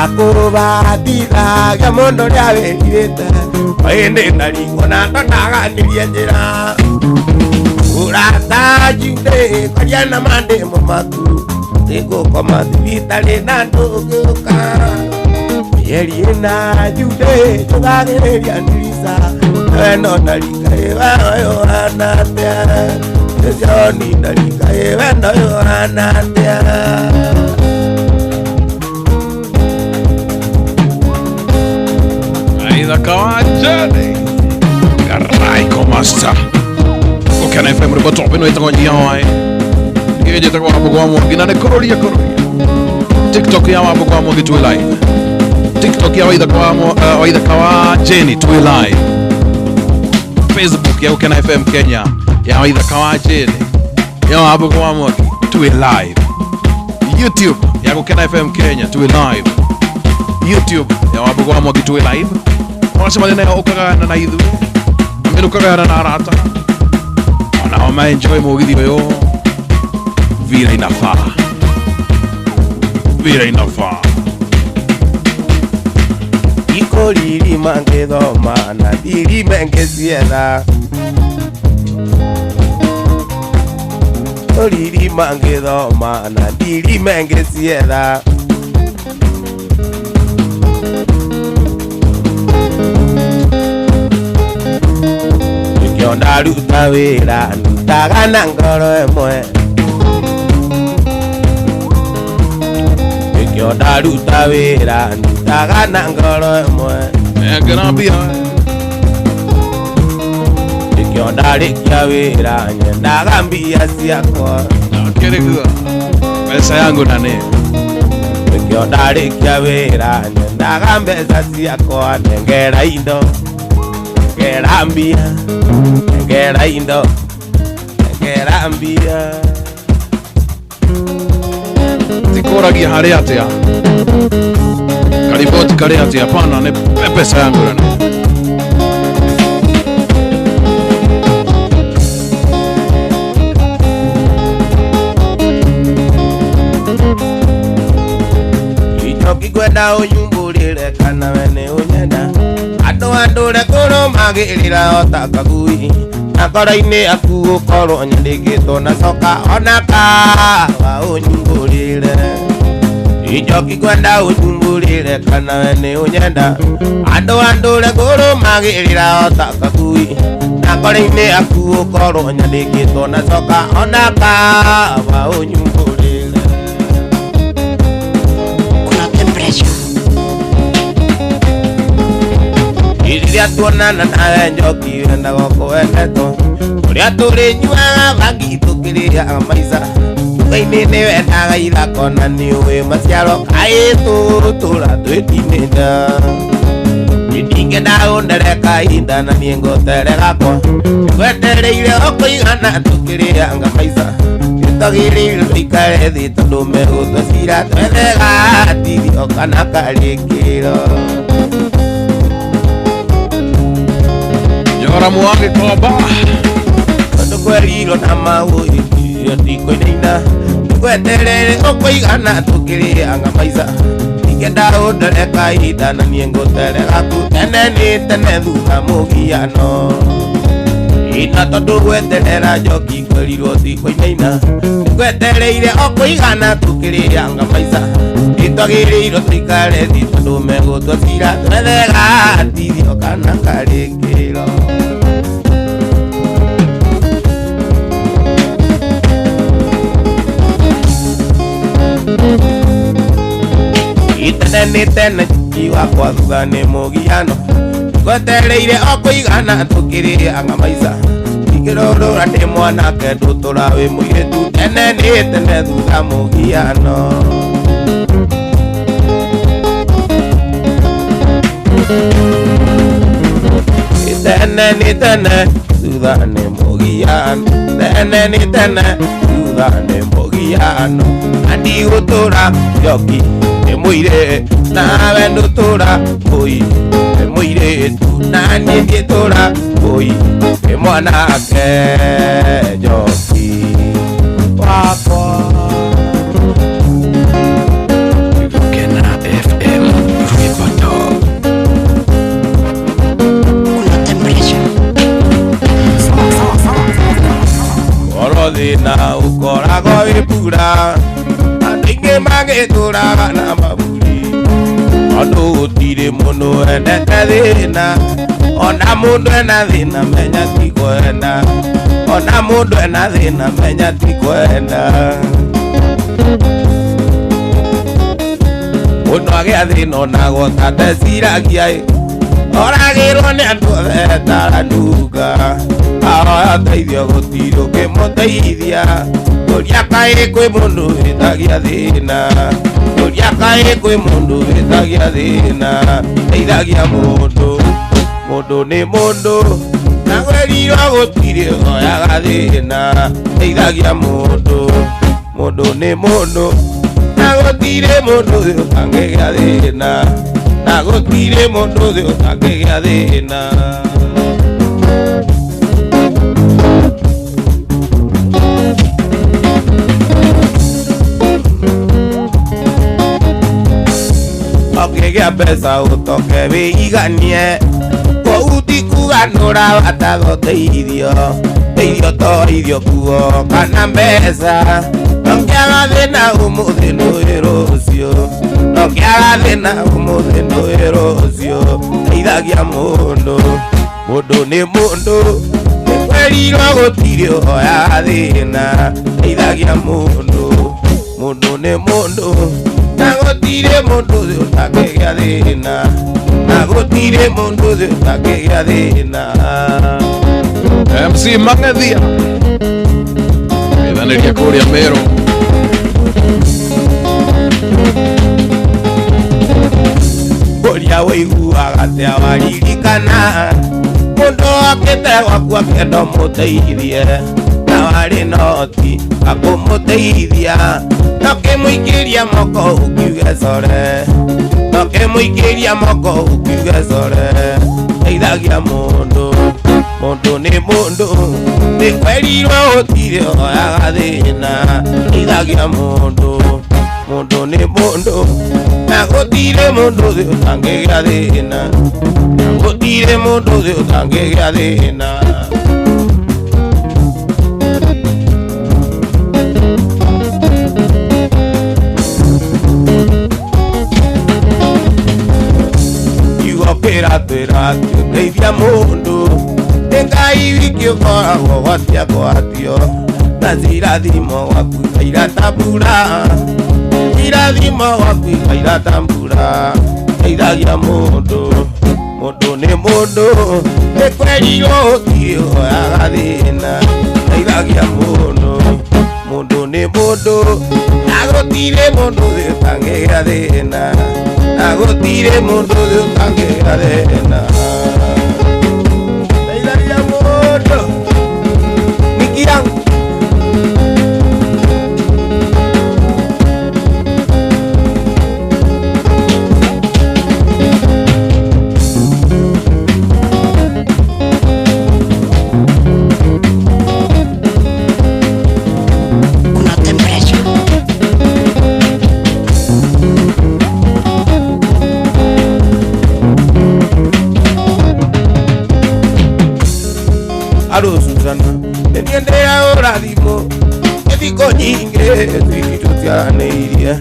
Akurubatithagia mundu ria wiririte Waindi ndarigwo na ndonaganirie njira Urata jude kwaria na mandemo maku Tigukoma thibitari na ndungĩũka Mĩeri ĩna jude tũgagĩrĩria ndirica Wendo na rika ĩwe yohana atĩa Joni na rika ĩwe yohana atĩa Waithaka the Lengend. Garraiko Master. Gukena FM rä tope no ĩtagwo nyihoe gä njätagwo wambå wa mwangi na nä kå rå ria TikTok ya wambå wa mwangi twä live TikTok ya Waithaka wa Jeni twä live Facebook ya Gukena FM Kenya ya Waithaka wa Jeni ya wambå wa mwangi twä live YouTube ya Gukena FM Kenya twä live YouTube ya wambå wa mwangi twä live wanasema nena å kagana na ithu mä nå kagana na arata nao maenjoy Mugithi ũyũ vile inafaa iko lili mangethoma na dili mengecietha lili mangethoma na dili mengecietha ndaruta wĩra ndutaga na ngoro ĩmwe nĩkĩo ndaruta wĩra ndutaga na ngoro ĩmwe nĩkĩo ndarĩkia wĩra nyendaga mbia ciakwa mbeca yangu nane nĩkĩo ndarĩkia wĩra nyendaga mbeca ciakwa nengera indo nengera mbia ngera indo ngera mbia tikũragia harĩa atĩa kariboti karĩa atĩa pana nĩ pesa yangu nene ichoki kwenda ũnyumbũrĩre kana we nĩ ũnyenda andũ kũrũmagĩrĩra ota kagui na ngoro-inĩ aku gũkorwo nyandĩkĩtwo na coka ona kawa ũnyumbũrĩre ichoki kwenda ũnyumbũrĩre kana we nĩ ũnyenda andũ kũrũmagĩrĩra ota kagui na ngoro-inĩ aku gũkorwo nyandĩkĩtwo na coka ona kawa ũnyumbũrĩre. Kuna temperature. Iria tuonana nawe njoki wenda gũkũwendetwo ũrĩa tũrĩnyuaga bangi tũkĩrĩaga maica nduka-inĩ nĩ wendaga ithako na nĩ ũĩ maciaro kaĩ tũtũra twĩtinĩnda ndingĩenda ũndereka ihinda na niĩ ngũtere gakwa ngwetereire ũkũigana tũkĩrĩaga maica nĩtwagĩrĩirwo tũikare thĩ tondũ megũtũcira twethega tirio kana karĩkĩro Jora mwangi koba Kondo kwerirwo na maũi ndikoinaina ngweterere ũkũigana tũkĩrĩaga maica ingĩenda ũndereka ihinda na niĩ ngũtere gaku tene nĩ tene thutha mũgiano ina tondũ gweterera njoki kwerirwo ndikoinaina ngwetereire ũkũigana tũkĩrĩaga maica nĩtwagĩrĩirwo tũikare thĩ tondũ megũtũcira twethega tirio kana karĩkĩro itene nĩ tene njoki wakwa thutha nĩ mũgiano ngwetereire ũkũigana tũkĩrĩaga maica ingĩrorora ndĩ mwanake ndũtũra wĩ mũirĩtu tene nĩ tene thutha mũgiano tene nĩ tene thutha nĩ mũgiano tene nĩ tene thutha nĩ mũgiano na ndigũtũra njoki nĩ mũirĩtu nawe ndũtũra mũi nĩ mũirĩtu na niĩ ndiĩtũra mũi nĩ mwanake njoki wakwa. Gukena FM Rwĩmboto. Kuna temperature. Oro thĩna ũkoragwo wĩ mbura andũ aingĩ magĩtũraga na maburi tondũ gũtirĩ mũndũ endete thĩna ona mũndũ ena thĩna menya ti kwenda ona mũndũ ena thĩna menya ti kwenda mũndũ agĩa thĩna ona gota ndeciragia oragĩrwo nĩ andũ othe taranunga ahoya teithio gũtirĩ ũngĩmũteithia ũria kaĩ kwĩ mũndũ wĩtagia thĩna ũria kaĩ kwĩ mũndũ wĩtagia thĩna teithagia mũndũ mũndũ nĩ mũndũ na werirwo gũtirĩ oyaga thĩna teithagia mũndũ mũndũ nĩ mũndũ na gũtirĩ mũndũ ũtangĩgĩa thĩna na gũtirĩ mũndũ ũtangĩgĩa thĩna ũkĩgĩa mbeca ũtoke wĩiganie kũu ti kuganũra watagũteithio teithio toithio kuo kana mbeca nokĩaga thĩna ũmũthĩ nũĩ rũciũ nokĩaga thĩna ũmũthĩ nũĩ rũciũ teithagia mũndũ mũndũ nĩ mũndũ nĩ kwerirwo gũtirĩ oyaga thĩna teithagia mũndũ mũndũ nĩ mũndũ na gũtirĩ mũndũ ũtangĩgĩa thĩna na gũtirĩ mũndũ ũtangĩgĩa thĩna MC Mang'ethia ithanĩria kũrĩa Meru ũrĩa wĩiguaga atĩa waririkana mũndũ okĩte gwaku akĩenda ũmũteithie na warĩ noti akũmũteithia nokĩmũingĩria moko ũkiuge core nokĩmũingĩria moko ũkiuge core teithagia mũndũ mũndũ nĩ mũndũ nĩ kwerirwo gũtirĩ oyaga thĩna teithagia mũndũ mũndũ nĩ mũndũ na gũtirĩ mũndũ ũtangĩgĩa thĩna na gũtirĩ mũndũ ũtangĩgĩa thĩna twĩra tũteithia mũndũ nĩ Ngai wiki ũkoragwo gwatia gwatio na irathimo gwaku ikaira irathimo gwaku ikaira mbura teithagia mũndũ mũndũ nĩ mũndũ nĩ kwerirwo gũtirĩ oyaga thĩna teithagia mũndũ mũndũ nĩ mũndũ na gũtirĩ mũndũ ũtangĩgĩa thĩna na gũtirĩ mũndũ ũtangĩgĩa thĩna teithagia mũndũ nikia Susana, entiende ahora dimo, que digo nyinge, tu tianeirie,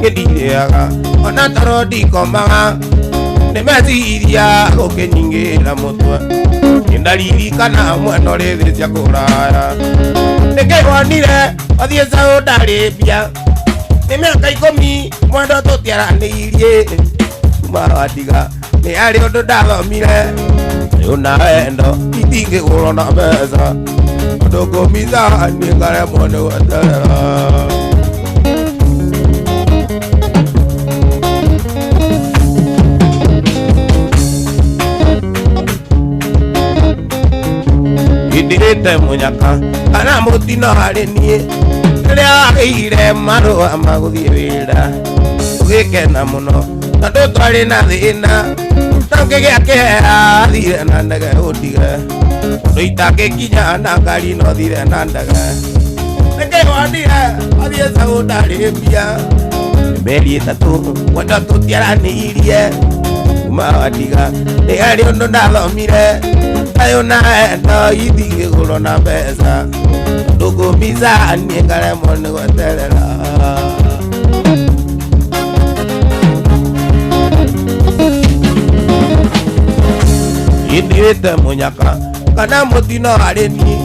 que direaga, ona tarodi komanga, ne mesiria, o que nyinge la motua, indalili kana mwana le desia koraya, ne que wanire, o diesa o darebia, ne me kaikomi, mwana to tianeirie, mawadiga, ne ari o dalo mire. Unaenda itinge korona pesa Doko misa ningare mwone watara Idirete munyaka Kana mutino harenie Rea ire maru amaguthi wira Ugikena muno Nando twari na thina Tange gĩakĩhera thire na ndege ũndige ũndũ itangĩkinya na ngari no thire na ndege nĩkĩgwanire athiĩ caũndarĩ mbia mĩeri ĩtatũ mwenda tũtiaranĩirie kuma wandiga nĩ harĩ ũndũ ndathomire tayũ naenda ithingĩgũrwo na mbeca ndũngũmica niĩ ngaremwo nĩ gweterera Indirete munyaka kana mutino hareni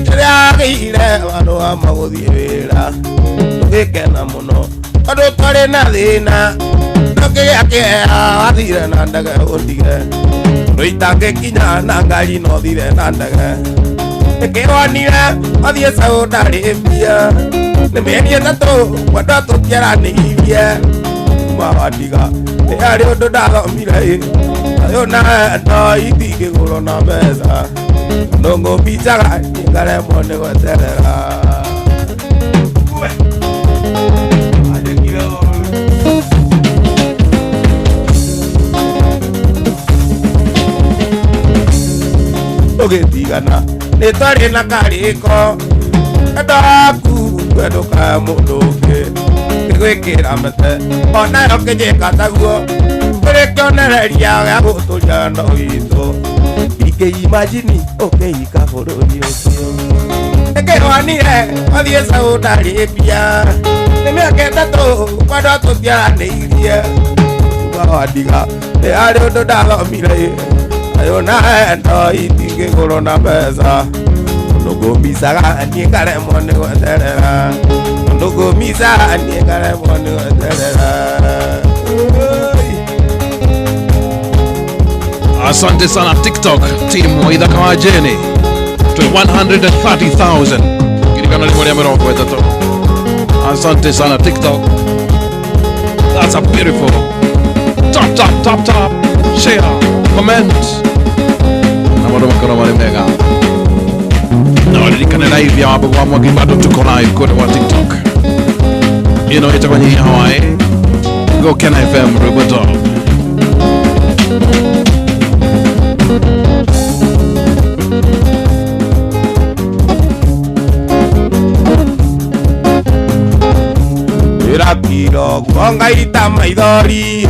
Tiragĩire vandu wa maguthi wĩra tũgĩkena mũno tondũ twarĩ na thĩna nokĩgĩakĩhera wathire na ndege ũndige ũndũ itangĩkinya na ngari no thire na ndege Kewanira Adia Saudi Arabia Nemenia Tato Wadato Tiara Nivia Mawadiga Ario Dodala Mirai Ayona no Iti Gorona Mesa Nongo Pizza Gare Monde Waterera Ogetigana Netari na Kariko Adaku Wedoka Mudoke Kwekera mate Ona yokeje kataguo Kwerekonereria Gutujana Ito Ike imagine Ika Foroni Osio Ekewanire Adie Saudi Arabia Nemeke tato Wadato Tiara Neiria Wadiga Ario Dodala Mirai Ayona no Iti Gorona Mesa Nogo Misaga Niekare Monde Waterera Nogo Misa Niekare Monde Waterera. Asante sana TikTok team Waithaka wa Jeni to 130,000 kirikana limoni ya mirongo itato. Asante sana TikTok. That's a beautiful top share comment na wado makana wale Benga na walikana live ya wabu wa mwagi bado tuko live kote wa TikTok ita kwenye Hawaii Gukena FM Ruboto. Irakiro Gonga ita maidori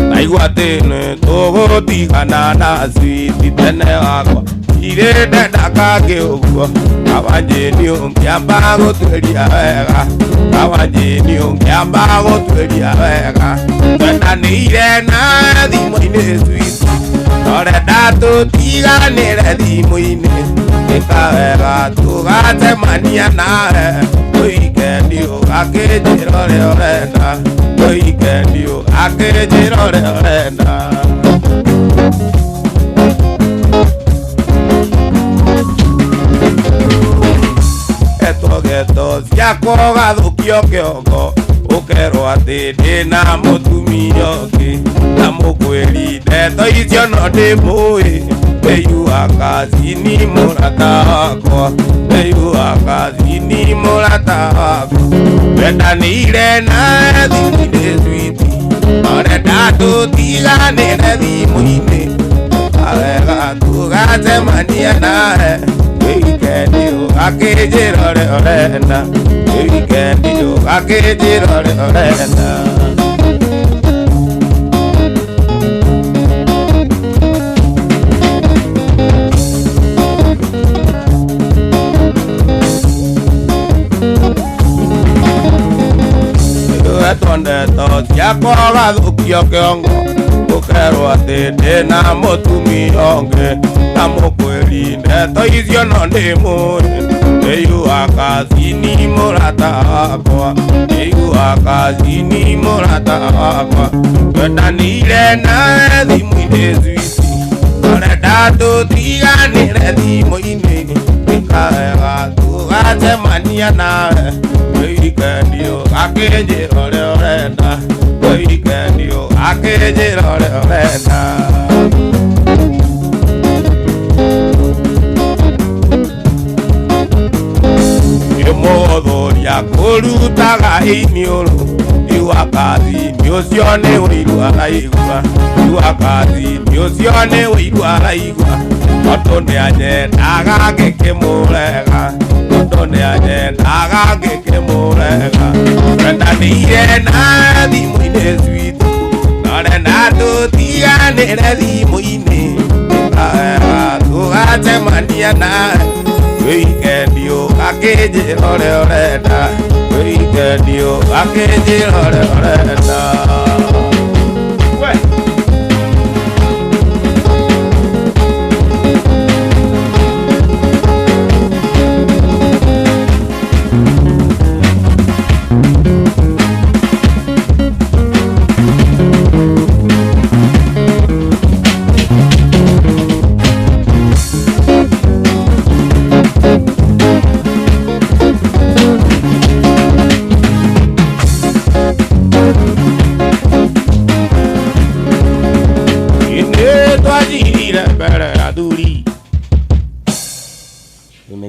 Naiguatene Togo tigana na switi tene wakwa Irede dakage ugo Kawanjeni ungiamba gotueria wega Kawanjeni ungiamba gotueria wega Twenda nire na thimo-ini switi Nore datu tiganire thimo-ini Ika wega tugatemania nawe Weekend you akejiro le orenda Weekend you akejiro le orenda Geto siako gadukio kiongo Ukero ati dina mutumio ki Na mukweli deto icio no ndimui Beyu akazini murata wako Beyu akazini murata wako Wenda nire na thimine switi Orenda tutiganire thimu-ini Awega tugatemania nae Weekend you akejiro le orenda Weekend you akejiro le orenda Tonde to siako gadukio kiongo Ukero ati dina mutumio nge Na mukweli ndeto icio no ndimui Beyu akazini murata wakwa Beyu akazini murata wakwa Twenda nire na thimu-ini switi Orenda tutiganire thimu-ini Ikawega tugatemania nawe Weekend you akejiro le orenda Weekend you akejiro le orenda Yomodhoria kurutaga iniuru Iwakazi niusione uirua raigua Iwakazi niusione uirua raigua Otonde ajendaga ngikimurega Otonde ajendaga ngikimurega Wenda nire na thimu-ini switi Norenda tutiganire thimu-ini Ikawega tugatemania nawe Weekend you akejiro le orenda Weekend you akejiro le orenda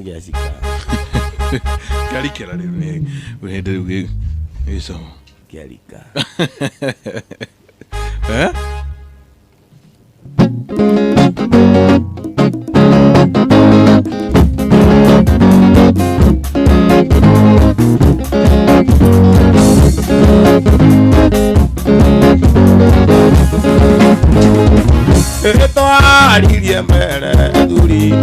nĩ gĩacika Karikera rĩu ũhĩndĩ rĩu gĩco kĩarika Twaririe mbere thuri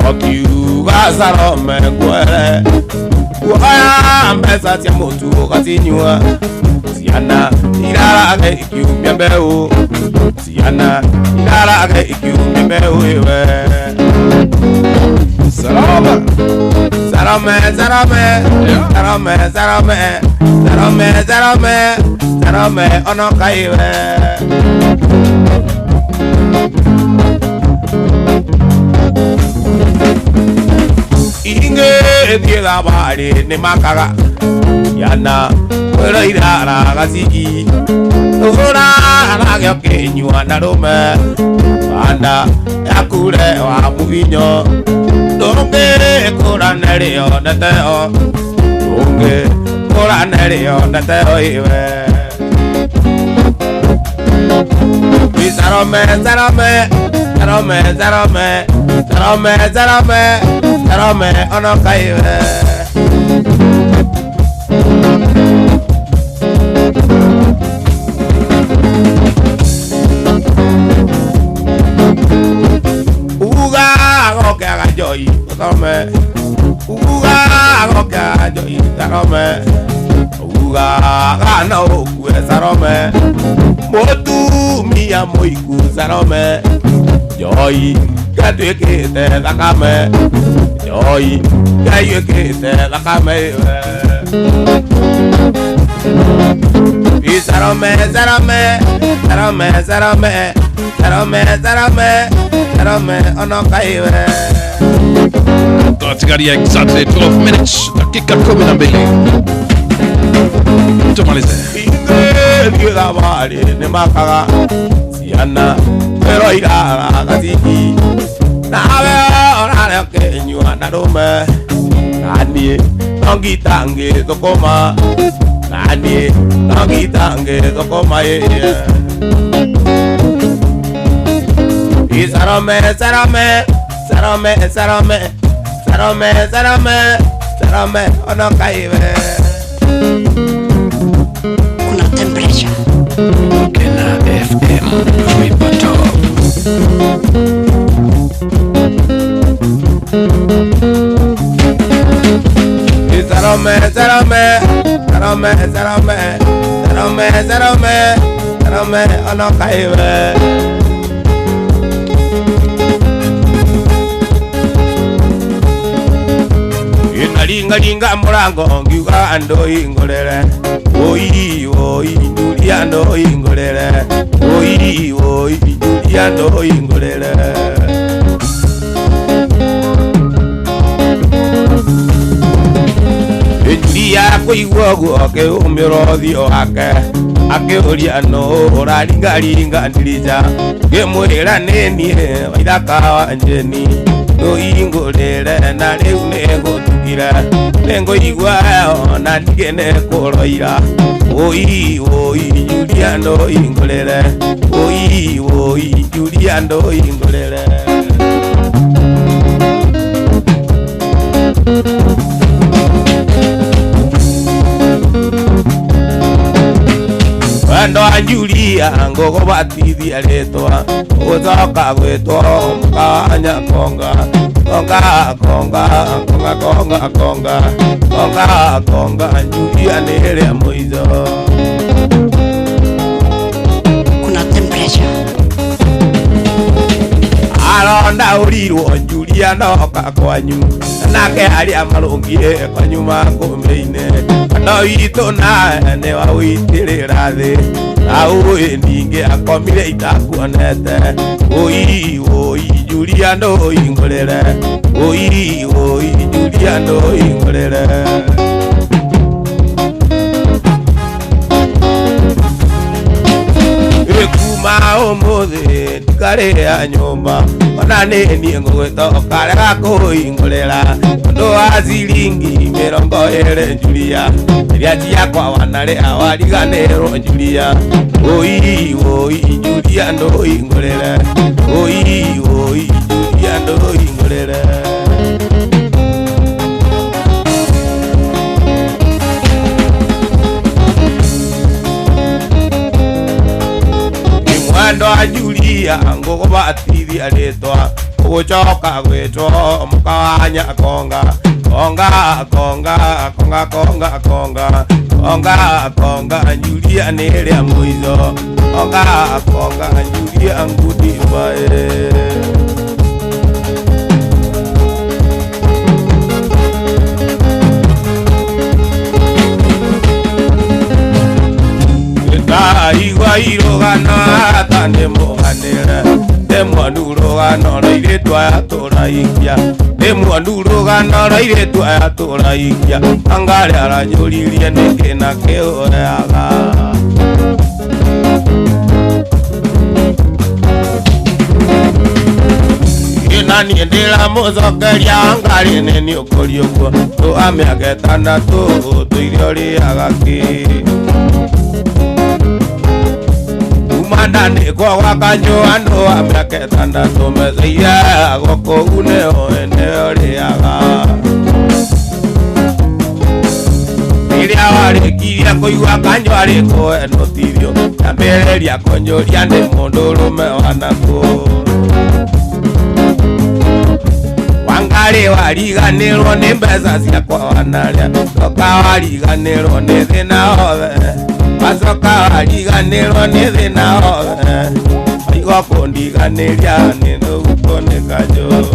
okiuga Salome ngwere kuoya mbeca cia mũtu ũgacinyua ciana irarage ikiumia mbeũ ciana irarage ikiumia mbeũ iwe Salome Salome Salome Salome Salome Salome Salome Salome onoka iwe thiĩ thabarĩ nĩ makaga yana kwĩra irara gacigi ũgũra aragĩa kĩnyua na rũme banda yakure wa mũginyo ndũngĩ kũrane rĩoneteo ndũngĩ kũrane rĩoneteo iwe Salome Salome Salome Salome Salome Salome Salome onoka iwe uga gokaga joy Salome uga gokaga joy Salome uga gana okue Salome mũtumia mũiku Salome joy gatuĩkĩte thakame joy gatuĩkĩte thakame Salome Salome Salome Salome Salome Salome Salome onoka iwe Tunatigaria exactly 12 minutes dakika 12 tumalize thiĩ thabarĩ nĩ makaga ciana kwĩrwo irara gacigi nawe orarĩa kĩnyua na rũme naniĩ no ngitangĩ thũkũma naniĩ no ngitangĩ thũkũma Salome Salome Salome Salome Salome Salome Salome onoka iwe Kuna temperature. Gukena FM Ripoto Salome Salome Salome Salome Salome Salome Salome onoka iwe Ringa murango ngiuga ando ingorere oi oi Julia ando ingorere oi oi Julia ando ingorere Julia kuigua guoke umirothio wake akĩũria no ũraringaringa ndirija ngĩmwĩra nĩ niĩ Waithaka wa njeni ndũhingũrĩre na rĩu nĩngũtugire nĩngũigua ona ningĩ nĩkũroira oi oi Julia ndũhingũrĩre oi oi Julia ndũhingũrĩre wendo wa Julia ngũgũbatithia rĩtwa ũgũcoka gwĩtwo mũkanya konga konga konga konga konga konga konga konga Julia nĩ ĩrĩa mũico Kuna temperature. aronda ũrirwo Julia noka kwanyu nake arĩa marũngie kwanyu makũmbĩ-inĩ no witũ nawe nĩ wawĩitĩrĩra thĩ na ũĩ ningĩ akomire itakuonete oi oi Julia ndũhingũrĩre oi oi Julia ndũhingũrĩre kuma ũmũthĩ igare ya nyumba ona nini ngugwitoka rega kuingurira ndo aziringi mirongo ere Julia iria ciakwa wanaria wariganirwo Julia oi Julia ndo ingurire oi Julia ndo ingurire mwendo a Julia ngugubatithia ritwa ugucoka gwitwo mukawanya konga Julia niria muizo konga Julia ngudi bae igwa irogana tane moganera demwanurogana raire twa turaikia demwanurogana raire twa turaikia angare aranyuririe nikena keoyaga nani ndira muzokeria angare neni ukoriogwo tu amiagetana tu tuirioriaga ki Mandane kwa wakanyo ando ameketanda tumezeya goko uneo eneo liaga ilia wale kilia kuiwa kanyo aliko eno tivyo na mbele lia konyo liande mondolume wanako wangale waliganirwo ni mbeza cia kwa wanalia toka waliganirwo ni thina ove Masoka waliganirwo ni thina ove Aigo kundiganiria nino gukoneka jo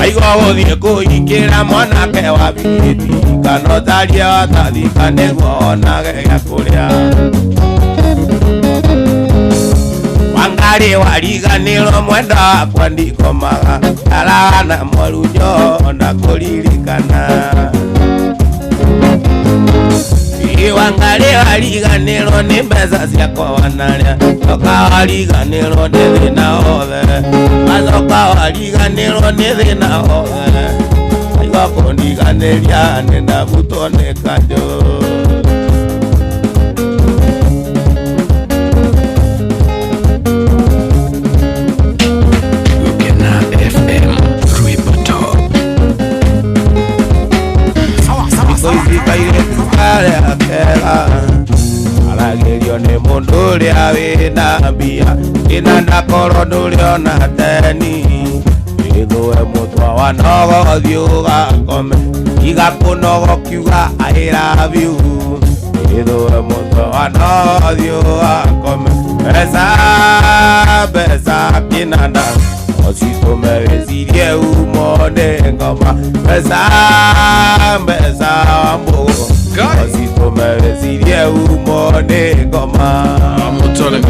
Aigo guthie kuingira mwanake wa Mugithi kanotaria watathika niguo onage gĩa kũrĩa Wangari wariganirwo mwenda wakwa ndikomaga arana mwarunyo na kuririkana Wangari wariganirwo ni mbeca ciakwa wanaria Soka wariganirwo ni thina othe Masoka wariganirwo ni thina othe Aigo kundiganiria ninavutwo ni kanjo Alagerio ni mundu uria wina mbia ina ndakoro nduriona teni ithue mutwa wa nogo thiuga kome igakunogo kiuga I love you ithue mutwa wa nogo thiuga kome besa kinanda ositume wesirie umone ngoma besa wambugo ositume wesirie umone ngoma Mutole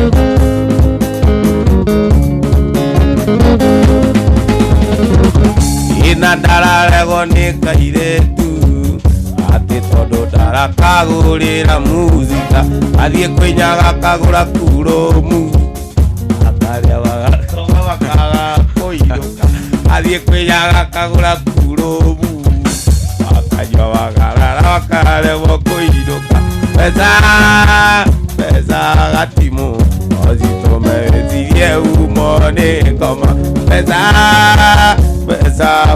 ina ndararego ni kairetu ati tondu ndarakagurira muzika athie kwinyaga kagura kuromu akaria wakaga koiruka athie kwinyaga kagura kuromu akajo wagarara wakarewo koiruka pesa gatimu ositume wesirie umone ngoma pesa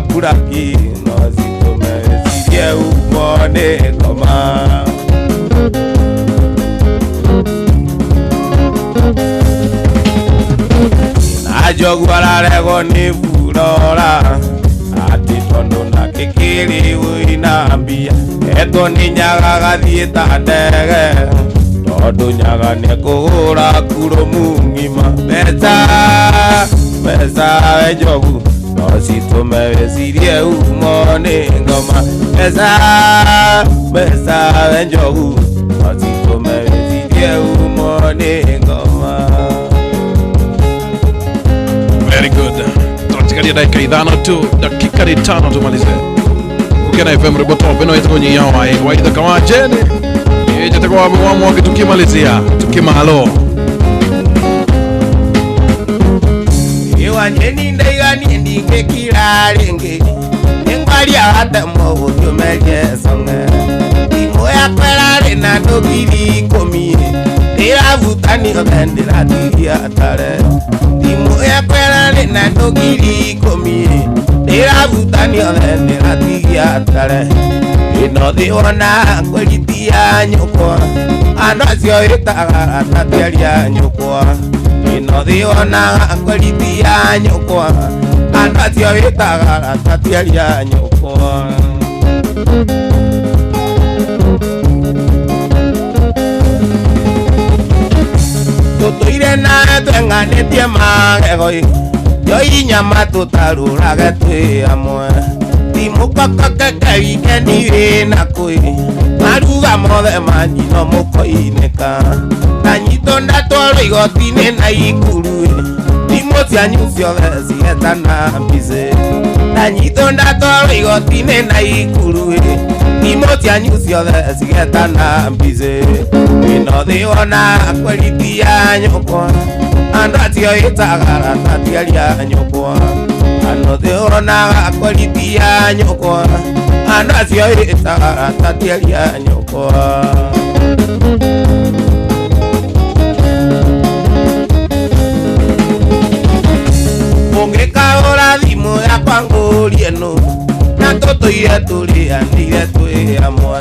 buraki ositume wesirie umone ngoma Ajogu ararego ni furora ati tondu na kikiri wina mbia eto ni nyaga gathieta ndege tondu nyaga ni kugura kurumu ngima pesa ejogu ositume wesirie umone ngoma pesa ejogu ositume wesirie umone ngoma Very good. Tunatikalia dakika 5 tu, dakika 5 tumalize. Gukena FM Rebotope no itakonyi yawa Waithaka wa jene itakuwa mwamu tukimalizia tukimalo Iwanjeni ndaigani ndinge kirarenge Nengwali hata mwogo yumeje songe Imo ya kwerare na dogiri komie Tera vutani obendera tigia tare Imo ya kwerare na dogiri komie Tera vutani obendera tigia tare Ino diwana kwelitia nyukwa Anasio itaga tatiaria nyukwa Ino diwana kwelitia nyukwa Anasio itaga tatiaria nyukwa Tutuire na tuenganetie magegoi Yoi nyama tutarurage twi amwe Timukakakaka wikendi wina kwi Maruga mothe manyi no mukoineka Tanyito ndatwaro igoti-inĩ na ikuru Thimũ cianyu ciothe cigetana mbice Tanyito ndatwaro igoti-inĩ na ikuru Thimũ cianyu ciothe cigetana mbice Ĩno thĩ wona kweritia nyũkwa Andũ acio ĩtaga tatiaria nyũkwa Ano thĩ wona kweritia nyũkwa Andũ acio ĩtaga tatiaria nyũkwa Ũngĩkagũra thimũ yakwa ngũrie nũ Na tũtũire tũrĩanĩire twĩ amwe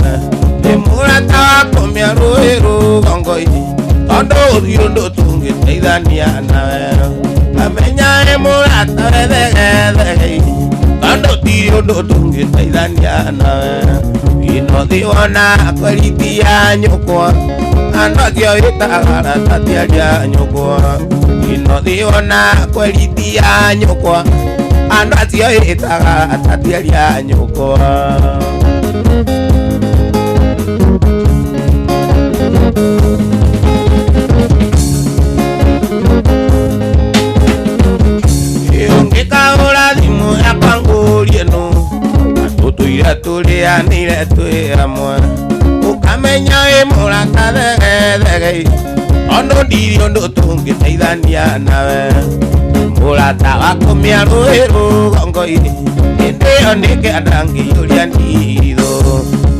Nĩ mũrata wa kũmĩa rũĩ rũgongo-inĩ Tondũ ũthiĩ ũndũ tũngĩteithania nawe Amenya ĩ mũrata wethegethege Tondũ ti ũndũ tũngĩteithania nawe Ĩno thĩ wona kweritia nyũkwa Andũ acio ĩtaga tatiaria nyũkwa Ĩno thĩ wona kweritia nyũkwa Andũ acio ĩtaga tatiaria nyũkwa Ũngĩkagũra thimũ yakwa ngũrie nũ Na tũtũire tũrĩanĩire twĩ amwe Ũkamenya wĩ mũrata thegethege Tondũ ndirĩ ũndũ tũngĩteithania nawe Mũrata wa kũmĩa rũĩ rũgongo-inĩ Hĩndĩ ĩyo nĩkĩenda ngĩiyũria nditho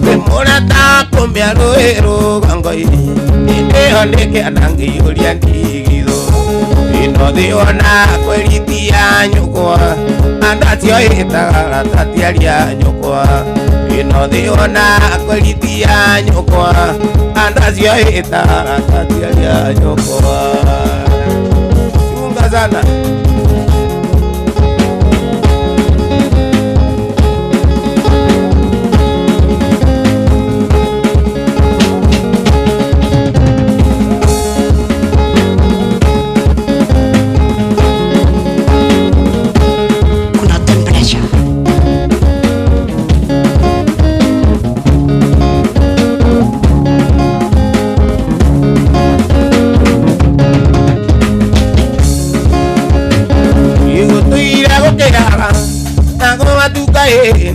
Wĩ mũrata wa kũmĩa rũĩ rũgongo-inĩ Hĩndĩ ĩyo nĩkĩenda ngĩiyũria ndigitho Ĩno thĩ wona kweritia nyũkwa Andũ acio ĩtaga tatiaria nyũkwa Ĩno thĩ wona kweritia nyũkwa Andũ acio ĩtaga tatiaria nyũkwa Chunga sana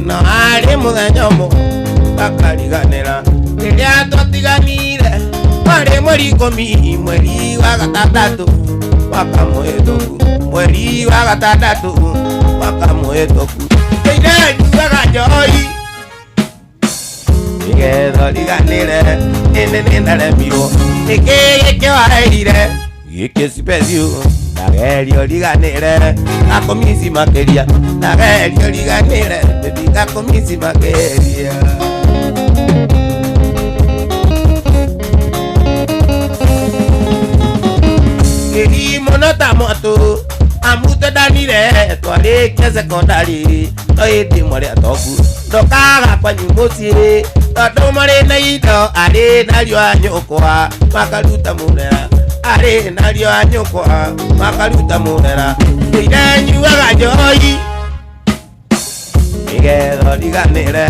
No harĩ mũthenya ũmwe Takariganĩra Rĩrĩa twatiganire Warĩ mweri ikũmi Mweri wa gatandatũ Mwaka mũhĩtũku Mweri wa gatandatũ Mwaka mũhĩtũku Ndeire nyuaga njohi Nĩgetha riganĩre Nĩ ndaremirwo Nĩkĩ gĩkĩ waheire Gĩkĩ special Nagerio riganĩre Nakomisi makĩria Nagerio riganĩre Baby nakomisi makĩria Kĩrimo no ta moto Amute danire Twarĩkia secondary No hĩndĩ mwarĩa toku Ndokaga kwanyu mũciĩ Tondũ marĩ na indo Arĩ na riũa nyũkwa Makaruta mũrera Arĩ na riũa nyũkwa Makaruta mũrera Ndeire nyuaga njohi Nĩgetha riganĩre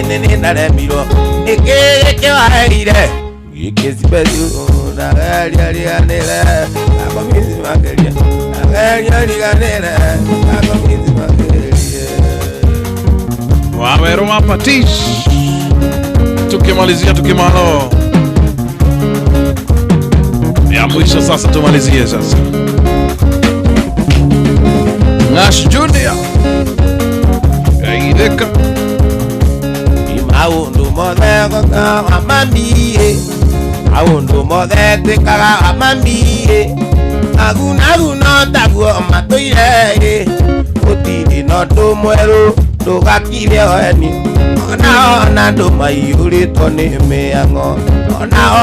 Nĩ ndaremirwo Nĩkĩ gĩkĩ waheire Gĩkĩ special Nagerio riganĩre Nakomisi makĩria Nagerio riganĩre Nakomisi makĩria Wawero hapa tish. Tukimalizia tukimalo. Ya mwisho sasa tumalizie sasa. Nash Junior. Kaideka. Imaundu mothe goka amamie. Aundu mothe tekaga amamie. Aguna taguo matoire. Utiri no tumweru ndugakire oeni. Ona ndo maiyuritwo ni miango.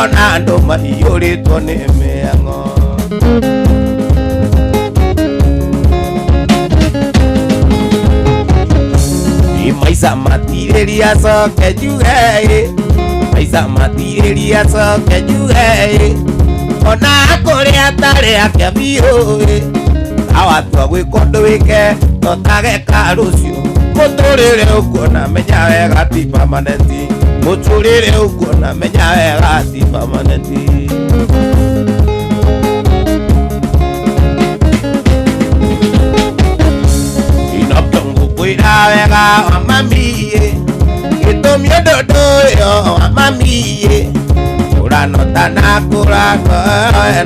Ona ndo maiyuritwo ni miango. Maisa matiriria soke juge. Maisa matiriria soke juge. Ona kore atare akabio. Awatwa gwikondo wike totage karucio. Muturire ukona menya wega ti permanenti. Muturire ukona menya wega ti permanenti. Inotongu kuira wega amamie. Itomio dodo yo amamie. Uranota na kurako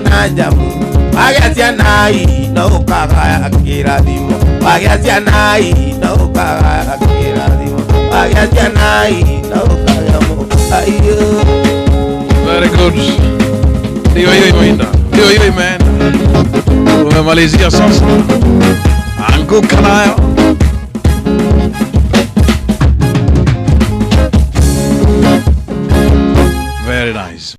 na jamu. Agacia nai no kaga kiradimo. Agacia nai no kaga kiradimo. Agacia nai no kaga mo. Ayo. Very good. Ndio hiyo imeenda. Ndio hiyo imeenda. Tumemalizia sasa. Gukena